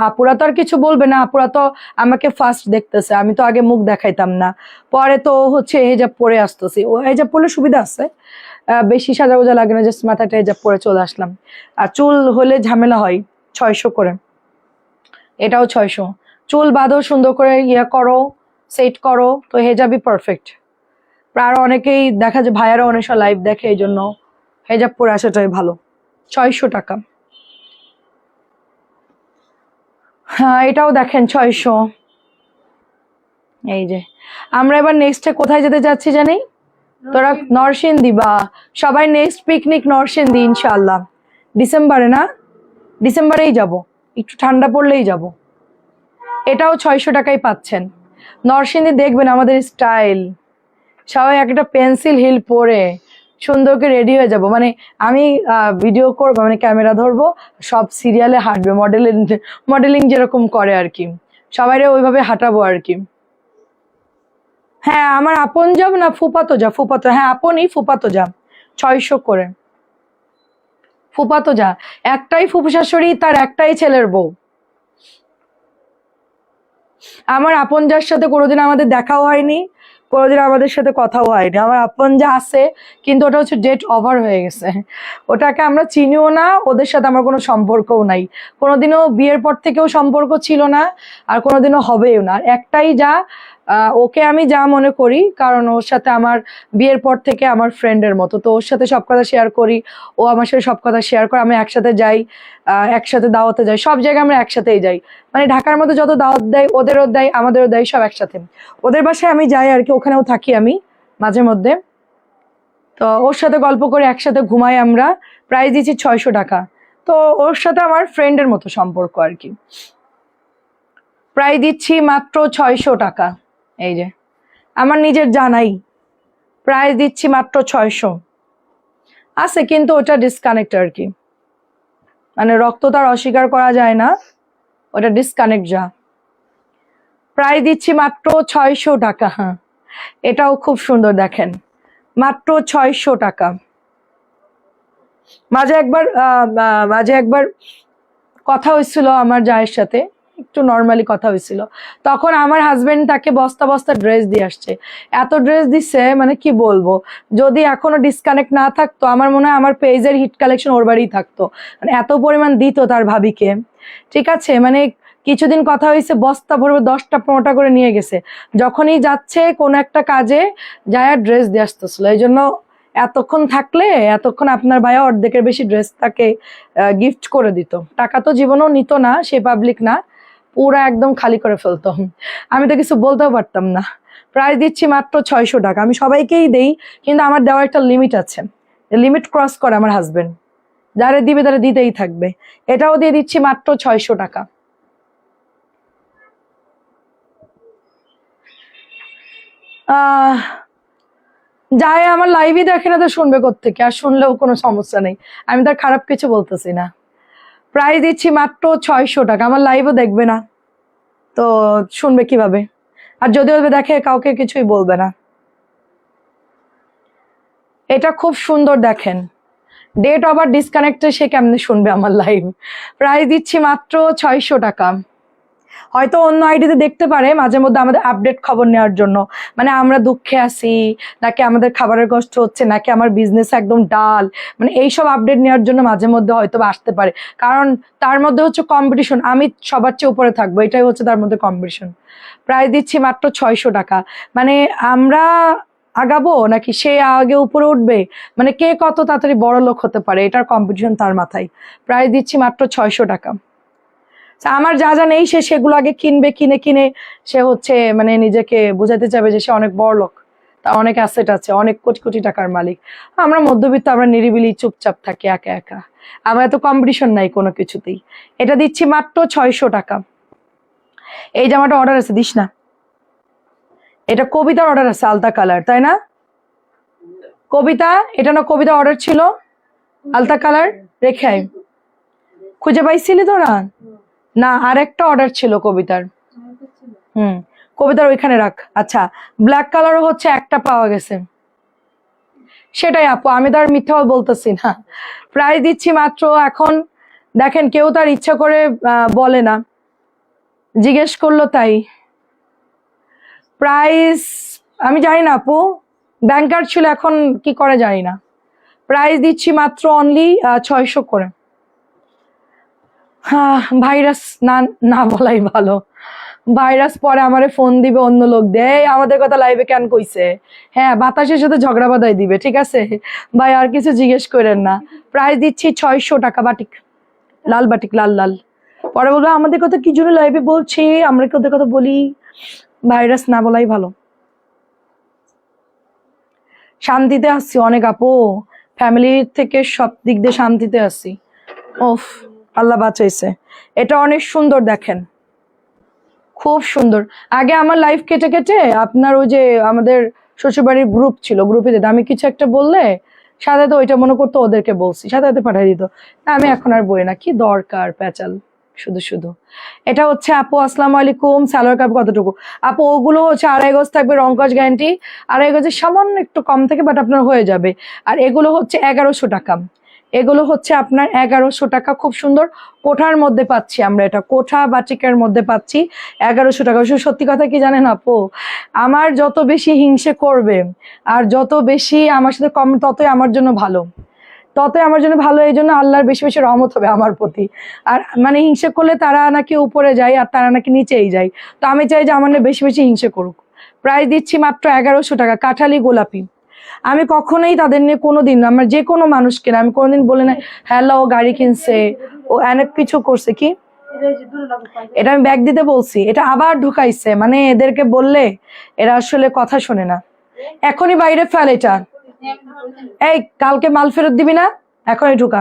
[SPEAKER 1] আপুরা তো আর কিছু বলবে না, আপুরা তো আমাকে ফার্স্ট দেখতেছে, আমি তো আগে মুখ দেখাইতাম না, পরে তো হচ্ছে হেজাব পরে আসতেছি। ও হেজাব পরলে সুবিধা আছে, বেশি সাজা গোজা লাগে না, জাস্ট মাথাটা হেজাব পরে চলে আসলাম। আর চুল হলে ঝামেলা হয়, 600 করে। এটাও 600। চুল বাঁধো, সুন্দর করে ইয়া করো, সেট করো, তো হেজাবই পারফেক্ট। আর অনেকেই দেখা যায় ভাইয়ারা অনেক সময় লাইভ দেখে, এই জন্য হেজাব পরে আসাটাই ভালো। 600 টাকা। হ্যাঁ এটাও দেখেন 600। এই যে আমরা এবার নেক্সটে কোথায় যেতে চাচ্ছি জানি? তোরা নরসিংদী, বা সবাই নেক্সট পিকনিক নরসিংদী ইনশাআল্লাহ। ডিসেম্বরে না, ডিসেম্বরেই যাব, একটু ঠান্ডা পড়লেই যাব। এটাও 600 টাকায় পাচ্ছেন। নরসিংদী দেখবেন আমাদের স্টাইল, সবাই একটা পেন্সিল হিল পরে সুন্দর করে রেডি হয়ে যাব। মানে আমি ভিডিও করবো, মানে ক্যামেরা ধরবো, সব সিরিয়ালে হাঁটবে, মডেলিং যেরকম করে আর কি, সবাই ওইভাবে হাঁটাবো আর কি। হ্যাঁ আমার আপন যাব না ফুপাতো যা, ফুপাতো, হ্যাঁ আপনই ফুপাতো যা, 600 করে। ফুপাতো যা, একটাই ফুফু শাশুড়ি, তার একটাই ছেলের বউ। আমার আপন যার সাথে কোনোদিন আমাদের দেখাও হয়নি, কোনোদিন আমাদের সাথে কথাও হয়নি। আমার আপন যা আছে, কিন্তু ওটা হচ্ছে ডেট ওভার হয়ে গেছে, ওটাকে আমরা চিনিও না, ওদের সাথে আমার কোনো সম্পর্কও নাই, কোনোদিনও বিয়ের পর থেকেও সম্পর্ক ছিল না, আর কোনোদিনও হবেও না। একটাই যা, ওকে আমি যা মনে করি, কারণ ওর সাথে আমার বিয়ের পর থেকে আমার ফ্রেন্ডের মতো, তো ওর সাথে সব কথা শেয়ার করি, ও আমার সাথে সব কথা শেয়ার করে, আমি একসাথে যাই, একসাথে দাওয়াতে যাই, সব জায়গায় আমরা একসাথেই যাই। মানে ঢাকার মধ্যে যত দাওয়াত দেয়, ওদেরও দেয় আমাদেরও দেয়, সব একসাথে। ওদের বাসায় আমি যাই আর কি, ওখানেও থাকি আমি মাঝে মধ্যে, তো ওর সাথে গল্প করে একসাথে ঘুমাই আমরা। প্রাইস দিচ্ছি 600 টাকা। তো ওর সাথে আমার ফ্রেন্ডের মতো সম্পর্ক আর কি। প্রাইস দিচ্ছি মাত্র 600 টাকা। এই যে আমার নিজের জানাই, প্রাইস দিচ্ছি মাত্র 600। আছে কিন্তু ওটা ডিসকানেক্ট আর কি, মানে রক্ত তো আর অস্বীকার করা যায় না, ওটা ডিসকানেক্ট যা। প্রাইস দিচ্ছি মাত্র 600 টাকা। হ্যাঁ এটাও খুব সুন্দর দেখেন, মাত্র 600 টাকা। মাঝে একবার কথা হয়েছিল আমার জায়ের সাথে, একটু নর্মালি কথা হয়েছিল, তখন আমার হাজবেন্ড তাকে বস্তা বস্তা ড্রেস দিয়ে আসছে। এত ড্রেস দিচ্ছে মানে কি বলবো, যদি এখনো ডিসকানেক্ট না থাকতো আমার মনে হয় আমার পেজের হিট কালেকশন ওর বাড়িই থাকতো, মানে এত পরিমাণ দিত তার ভাবিকে। ঠিক আছে, মানে কিছুদিন কথা হয়েছে, বস্তা ভরবে 10টা 15টা করে নিয়ে গেছে, যখনই যাচ্ছে কোনো একটা কাজে যায় ড্রেস দিয়ে আসতেছিল। এই জন্য এতক্ষণ থাকলে, এতক্ষণ আপনার ভাইয়া অর্ধেকের বেশি ড্রেস তাকে গিফট করে দিত। টাকা তো জীবনেও নিত না, সে পাবলিক না, পুরা একদম খালি করে ফেলতো। আমি তো কিছু বলতেও পারতাম না। প্রাইস দিচ্ছি মাত্র 600 টাকা। আমি সবাইকেই দেই, কিন্তু আমার দেওয়ার একটা লিমিট আছে, লিমিট ক্রস করে আমার হাজবেন্ড, যারা দিবে তারা দিতেই থাকবে। এটাও দিয়ে দিচ্ছি মাত্র 600 টাকা। যায় আমার লাইভই দেখে না তো শুনবে কোত্থেকে, আর শুনলেও কোনো সমস্যা নেই, আমি তার খারাপ কিছু বলতেছি না। প্রাইস দিচ্ছি মাত্র 600 টাকা। আমার লাইভও দেখবে না তো শুনবে কিভাবে, আর যদিও দেখে কাউকে কিছুই বলবে না। এটা খুব সুন্দর, দেখেন ডেট ওভার ডিসকানেক্টে সে কেমনে শুনবে আমার লাইভ। প্রাইস দিচ্ছি মাত্র 600 টাকা। হয়তো অন্য আইডিতে দেখতে পারে মাঝে মধ্যে আমাদের আপডেট খবর নেওয়ার জন্য, মানে আমরা দুঃখে আছি নাকি আমাদের খাবারের কষ্ট হচ্ছে নাকি আমার বিজনেস একদম ডাল, মানে এইসব আপডেট নেওয়ার জন্য মাঝে মধ্যে হয়তো আসতে পারে, কারণ তার মধ্যে হচ্ছে কম্পিটিশন, আমি সবার চেয়ে উপরে থাকবো, এটাই হচ্ছে তার মধ্যে কম্পিটিশন। প্রাইস দিচ্ছি মাত্র 600 টাকা। মানে আমরা আগাবো নাকি সে আগে উপরে উঠবে, মানে কে কত তাড়াতাড়ি বড় লোক হতে পারে, এটার কম্পিটিশন তার মাথায়। প্রাইস দিচ্ছি মাত্র 600 টাকা। আমার যা যা নেই সে সেগুলো আগে কিনবে, কিনে কিনে সে হচ্ছে মানে নিজেকে বোঝাতে চাবে যে সে অনেক বড় লোক, তার অনেক অ্যাসেট আছে, অনেক কোটি কোটি টাকার মালিক। আমরা মধ্যবিত্ত, আমরা নিরিবিলি চুপচাপ থাকি একা একা, আমার এত কম্পিটিশন নাই কোনো কিছুতেই। এটা দিচ্ছি মাত্র 600 টাকা। এই জামাটা অর্ডার আছে, দিস না, এটা কবিতার অর্ডার আছে, আলতা কালার, তাই না কবিতা? এটা না কবিতা অর্ডার ছিল, আলতা কালার রেখে আয়। খুঁজে পাইছিলি তোরা? না, আর একটা অর্ডার ছিল কবিতার। কবিতার ওইখানে রাখ। আচ্ছা, ব্ল্যাক কালারও হচ্ছে একটা পাওয়া গেছে। সেটাই আপু, আমি তো আর মিথ্যাও বলতেছি না। প্রাইস দিচ্ছি মাত্র, এখন দেখেন কেউ তার ইচ্ছা করে বলে না, জিজ্ঞেস করলো তাই। প্রাইস আমি জানি না আপু, ব্যাংকার ছিল, এখন কি করে জানি না। প্রাইস দিচ্ছি মাত্র অনলি 600 করে। ভাইরাস না না বলাই ভালো, ভাইরাস পরে আমারে ফোন দিবে অন্য লোক দেয়, আমাদের কথা লাইভে কেন কইছে, হ্যাঁ বাতাসের সাথে ঝগড়া বাঁধাই দিবে। ঠিক আছে ভাই, আর কিছু জিজ্ঞেস করেন না। প্রাইস দিচ্ছি 600 টাকা, বাটিক, লাল বাটিক, লাল লাল। পরে বলবো আমাদের কথা কি জন্য লাইভে বলছি, আমরা কি ওদের কথা বলি। ভাইরাস না বলাই ভালো। শান্তিতে আসছি অনেক আপু, ফ্যামিলির থেকে সব দিক দিয়ে শান্তিতে আসছি। ওফ, আল্লাহ বাঁচাইছে। এটা অনেক সুন্দর, দেখেন খুব সুন্দর। আগে আমার লাইফ কেটে কেটে আপনার ওই যে আমাদের শ্বশুরবাড়ির গ্রুপ ছিল, গ্রুপে দিত, আমি কিছু একটা বললে সাথে তো ওইটা মনে করতো ওদেরকে বলছি, সাথে সাথে পাঠিয়ে দিত। আমি এখন আর বই না, কি দরকার প্যাচাল শুধু শুধু। এটা হচ্ছে আপু আসসালামু আলাইকুম, সালোয়ার কাপ কতটুকু আপু? ওগুলো হচ্ছে 2.5 গজ থাকবে, রং কাজ গ্যারান্টি, 2.5 গজের সামান্য একটু কম থেকে, বাট আপনার হয়ে যাবে। আর এগুলো হচ্ছে 1100 টাকা, এগুলো হচ্ছে আপনার 1100 টাকা। খুব সুন্দর কোঠার মধ্যে পাচ্ছি আমরা, এটা কোঠা বাটিকের মধ্যে পাচ্ছি 1100 টাকা। সত্যি কথা কি জানেন আপু, আমার যত বেশি হিংসে করবে আর যত বেশি আমার সাথে কম, ততই আমার জন্য ভালো, ততই আমার জন্য ভালো। এই জন্য আল্লাহর বেশি বেশি রহমত হবে আমার প্রতি। আর মানে হিংসে করলে তারা নাকি উপরে যায় আর তারা নাকি নিচেই যায়, তো আমি চাই যে আমার বেশি বেশি হিংসে করুক। প্রাইস দিচ্ছি মাত্র 1100 টাকা, কাঠালি গোলাপি। আমি কখনোই তাদের নিয়ে কোনোদিন, আমার যে কোনো মানুষকে না, আমি কোনোদিন বলে না হ্যালো ও গাড়ি কিনছে, ও অনেক কিছু করছে। কি এটা আমি ব্যাগ দিতে বলছি, এটা আবার ঢুকাইছে, মানে এদেরকে বললে এরা আসলে কথা শোনে না। এখনই বাইরে ফেল এটা, এই কালকে মাল ফেরত দিবি না, এখনই ঢুকা।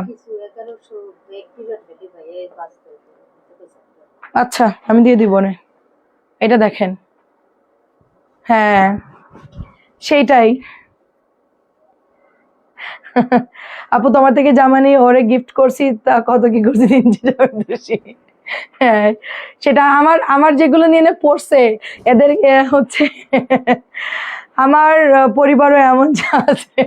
[SPEAKER 1] আচ্ছা আমি দিয়ে দিব না, এটা দেখেন, হ্যাঁ সেইটাই। আপু তোমার থেকে জামা নিয়ে ওরে গিফট করছি, তা কত কি করছি, 3 হ্যাঁ সেটা আমার আমার যেগুলো নিয়ে পড়ছে এদের হচ্ছে আমার পরিবারও এমন যা আছে,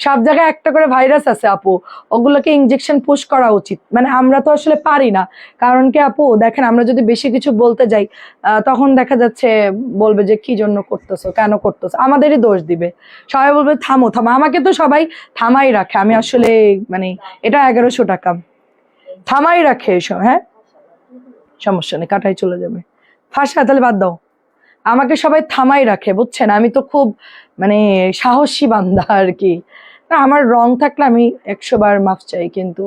[SPEAKER 1] সব জায়গায় একটা করে ভাইরাস আছে আপু, ওগুলোকে ইনজেকশন পুশ করা উচিত। মানে আমরা তো আসলে পারি না, কারণ কি আপু দেখেন আমরা যদি বেশি কিছু বলতে যাই তখন দেখা যাচ্ছে বলবে যে কি জন্য করতেছো, কেন করতেছো, আমাদেরই দোষ দিবে। সবাই বলবে থামো থামো, আমাকে তো সবাই থামাই রাখে। আমি আসলে মানে এটা 1100 টাকা থামাই রাখে এসব। হ্যাঁ সমস্যা নেই, কাটাই চলে যাবে। ফাঁসা তাহলে বাদ দাও, আমাকে সবাই থামাই রাখে বুঝছেন। আমি তো খুব মানে সাহসী বান্দা আর কি। না আমার রং থাকলে আমি 100 বার মাফ চাই, কিন্তু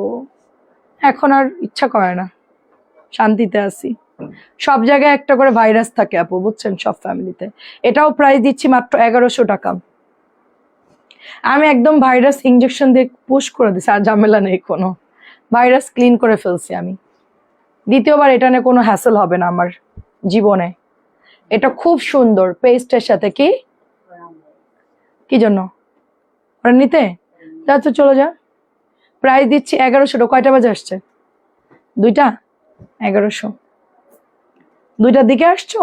[SPEAKER 1] এখন আর ইচ্ছা করে না, শান্তিতে আছি। সব জায়গায় একটা করে ভাইরাস থাকে আপু বুঝছেন, সব ফ্যামিলিতে। এটাও প্রাইস দিচ্ছি মাত্র 1100 টাকা। আমি একদম ভাইরাস ইনজেকশন দিয়ে পুশ করে দিছি, আর ঝামেলা নেই কোনো, ভাইরাস ক্লিন করে ফেলছি আমি। দ্বিতীয়বার এটা নিয়ে কোনো হ্যাসেল হবে না আমার জীবনে। এটা খুব সুন্দর পেস্টের সাথে। কি কি জন্য ওরা নিতে যাচ্ছ, চলে যা। প্রাইস দিচ্ছি 1100। কয়টা বাজে আসছে? 2টা। 1100 2টার দিকে আসছো,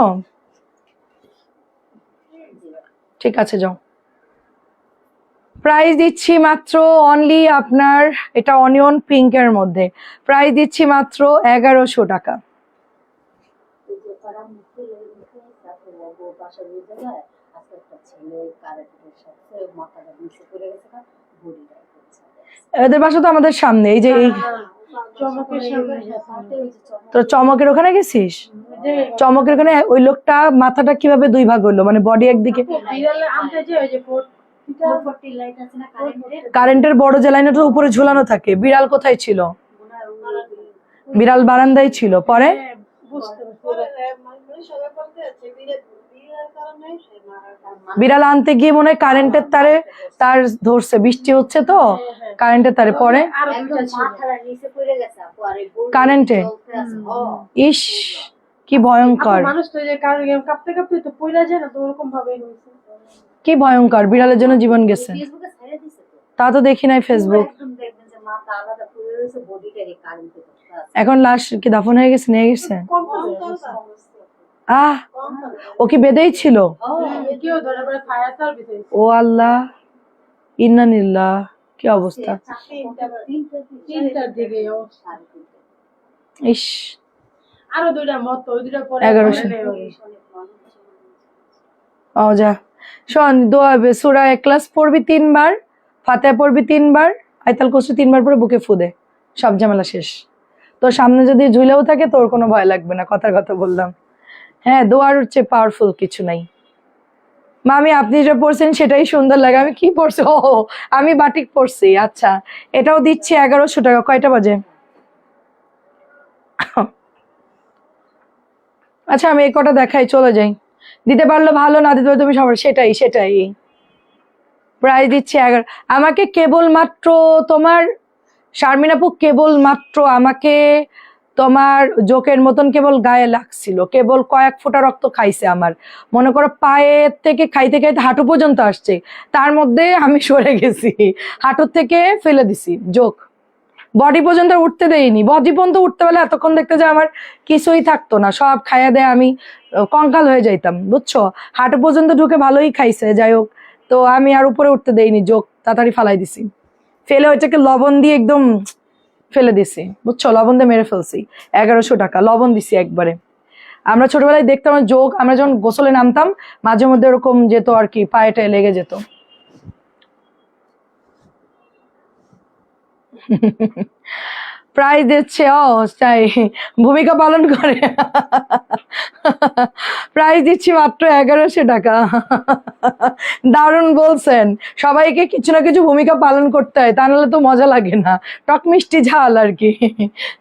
[SPEAKER 1] ঠিক আছে যাও। প্রাইস দিচ্ছি মাত্র অনলি আপনার, এটা অনিয়ন পিঙ্কের মধ্যে, প্রাইস দিচ্ছি মাত্র 1100 টাকা। এদের বাসা তো আমাদের সামনে, এই যে এই তো চমকের ওখানে গেছিস, চমকের ওখানে ওই লোকটা মাথাটা কিভাবে 2 ভাগ হইলো, মানে বডি একদিকে। কারেন্টের বড় যে লাইনটা উপরে ঝুলানো থাকে, বিড়াল কোথায় ছিল? বিড়াল বারান্দায় ছিল, পরে বিড়াল আনতে গিয়ে মনে হয় কারেন্টের তারে তার ধরছে, বৃষ্টি হচ্ছে তো কারেন্টের তারে, পরে কারেন্টে। ইস কি ভয়ঙ্কর, কি ভয়ঙ্কর, বিড়ালের জন্য জীবন গেছে। তা তো দেখি নাই ফেসবুক। এখন লাশ কি দাফন হয়ে গেছে, নিয়ে গেছে? আহ ও কি বেঁধেই ছিল? ও আল্লাহ, ইন্নালিল্লাহ, কি অবস্থা। ইস
[SPEAKER 2] আরো 2টা মত, ওই 2টা পরে
[SPEAKER 1] 1100। ও যা শোন, দোয়া সূরা ইখলাস পড়বি 3 বার, ফাতিহা পড়বি 3 বার, আয়াতুল কুরসি 3 বার পরে বুকে ফু দে, সব ঝামেলা শেষ। তোর সামনে যদি ঝুলেও থাকে তোর কোনো ভয় লাগবে না, কথার কথা বললাম। হ্যাঁ দোয়ার চেয়ে পাওয়ারফুল কিছু নাই। মামি আপনি যেটা পড়ছেন সেটাই সুন্দর লাগে। আমি কি পড়ছি? ও আমি বাটিক পড়ছি। আচ্ছা এটাও দিচ্ছি 1100 টাকা। কয়টা বাজে? আচ্ছা আমি এই কটা দেখাই, চলে যাই। দিতে পারলে ভালো, না দিতে পারলে তুমি সবার। সেটাই সেটাই, প্রাইস দিচ্ছি 11। আমাকে কেবল মাত্র তোমার শারমিন আপু, কেবল মাত্র আমাকে তোমার জোকের মতন কেবল গায়ে লাগছিল, কেবল কয়েক ফোঁটা রক্ত খাইছে আমার, মনে করো পায়ের থেকে খাইতে খাইতে হাঁটু পর্যন্ত আসছে, তার মধ্যে আমি সরে গেছি, হাঁটুর থেকে ফেলে দিছি জোক, বডি পর্যন্ত উঠতে দেয়নি। বডি পর্যন্ত উঠতে পারলে এতক্ষণ দেখতে যে আমার কিছুই থাকতো না, সব খাইয়া দেয় আমি কঙ্কাল হয়ে যাইতাম বুঝছো। হাঁটু পর্যন্ত ঢুকে ভালোই খাইছে, যাই হোক। তো আমি আর উপরে উঠতে দেইনি, জোক তাড়াতাড়ি ফালাই দিছি, ফেলে ওইটাকে লবণ দিয়ে একদম ফেলে দিছি বুঝছো, লবণ দিয়ে মেরে ফেলছি। 1100 টাকা লবণ দিছি একবারে। আমরা ছোটবেলায় দেখতাম জোক, আমরা যখন গোসলে নামতাম মাঝে মধ্যে এরকম যেত আর কি, পায়েটায় লেগে যেত। প্রাইজ দিচ্ছে, ও তাই ভূমিকা পালন করে। প্রাইজ দিচ্ছি মাত্র 1100 টাকা। দারুণ বলছেন, সবাইকে কিছু না কিছু ভূমিকা পালন করতে হয়, তা নাহলে তো মজা লাগে না। টক মিষ্টি ঝাল আর কি,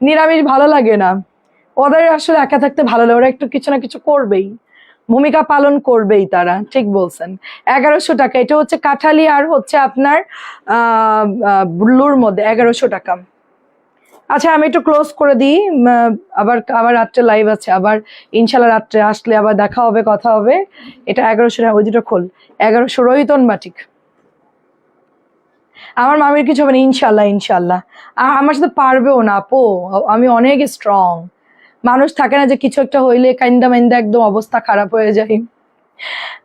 [SPEAKER 1] নিরামিষ ভালো লাগে না। ওদের আসলে একা থাকতে ভালো লাগে, ওরা একটু কিছু না কিছু করবেই, ভূমিকা পালন করবেই তারা, ঠিক বলছেন। 1100 টাকা, এটা হচ্ছে কাঠালি আর হচ্ছে আপনার ব্লুর মধ্যে 1100 টাকা। আচ্ছা আমি একটু ক্লোজ করে দিই, আবার আবার রাত্রে লাইভ আছে, আবার ইনশাল্লাহ রাত্রে আসলে আবার দেখা হবে, কথা হবে। এটা 1100 টাকা, ওই দুটো খোল। 1100 রহিতন বাটিক। আমার মামির কিছু হবে না ইনশাল্লাহ, ইনশাল্লাহ। আমার সাথে পারবেও না আপু, আমি অনেক স্ট্রং। মানুষ থাকে না যে কিছু একটা হইলে কাইন্দা মাইন্দা একদম অবস্থা খারাপ হয়ে যায়,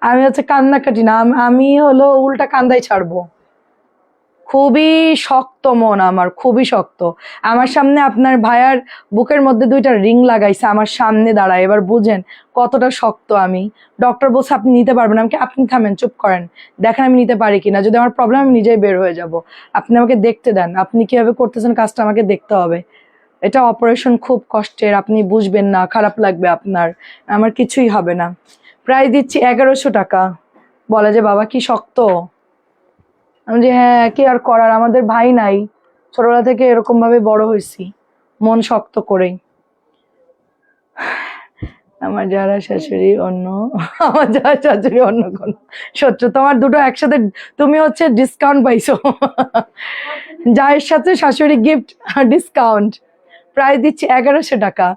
[SPEAKER 1] আমি হচ্ছে কান্নাকাটি না, আমি হলো উল্টা কান্দাই ছাড়বো। খুবই শক্ত মন আমার, খুবই শক্ত। আমার সামনে আপনার ভাইয়ার বুকের মধ্যে 2টা রিং লাগাইছে আমার সামনে দাঁড়ায়, এবার বুঝেন কতটা শক্ত আমি। ডক্টর বলছে আপনি নিতে পারবেন না। আমাকে আপনি থামেন, চুপ করেন, দেখেন আমি নিতে পারি কিনা। যদি আমার প্রবলেম, আমি নিজেই বের হয়ে যাব। আপনি আমাকে দেখতে দেন, আপনি কিভাবে করতেছেন কাজটা আমাকে দেখতে হবে। এটা অপারেশন খুব কষ্টের, আপনি বুঝবেন না, খারাপ লাগবে আপনার, আমার কিছুই হবে না। প্রায় দিচ্ছি 1100 টাকা। বলে যে বাবা কি শক্ত। আমি যে হ্যাঁ, কি আর করার, আমাদের ভাই নাই, ছোটবেলা থেকে এরকম ভাবে বড় হয়েছি, মন শক্ত করেই। আমার যারা শাশুড়ি অন্য, আমার যারা শাশুড়ি অন্য কোন শত্রু, তোমার দুটো একসাথে, তুমি হচ্ছে ডিসকাউন্ট পাইছো। যার সাথে শাশুড়ি গিফট ডিসকাউন্ট। প্রায় দিচ্ছি 1100 টাকা।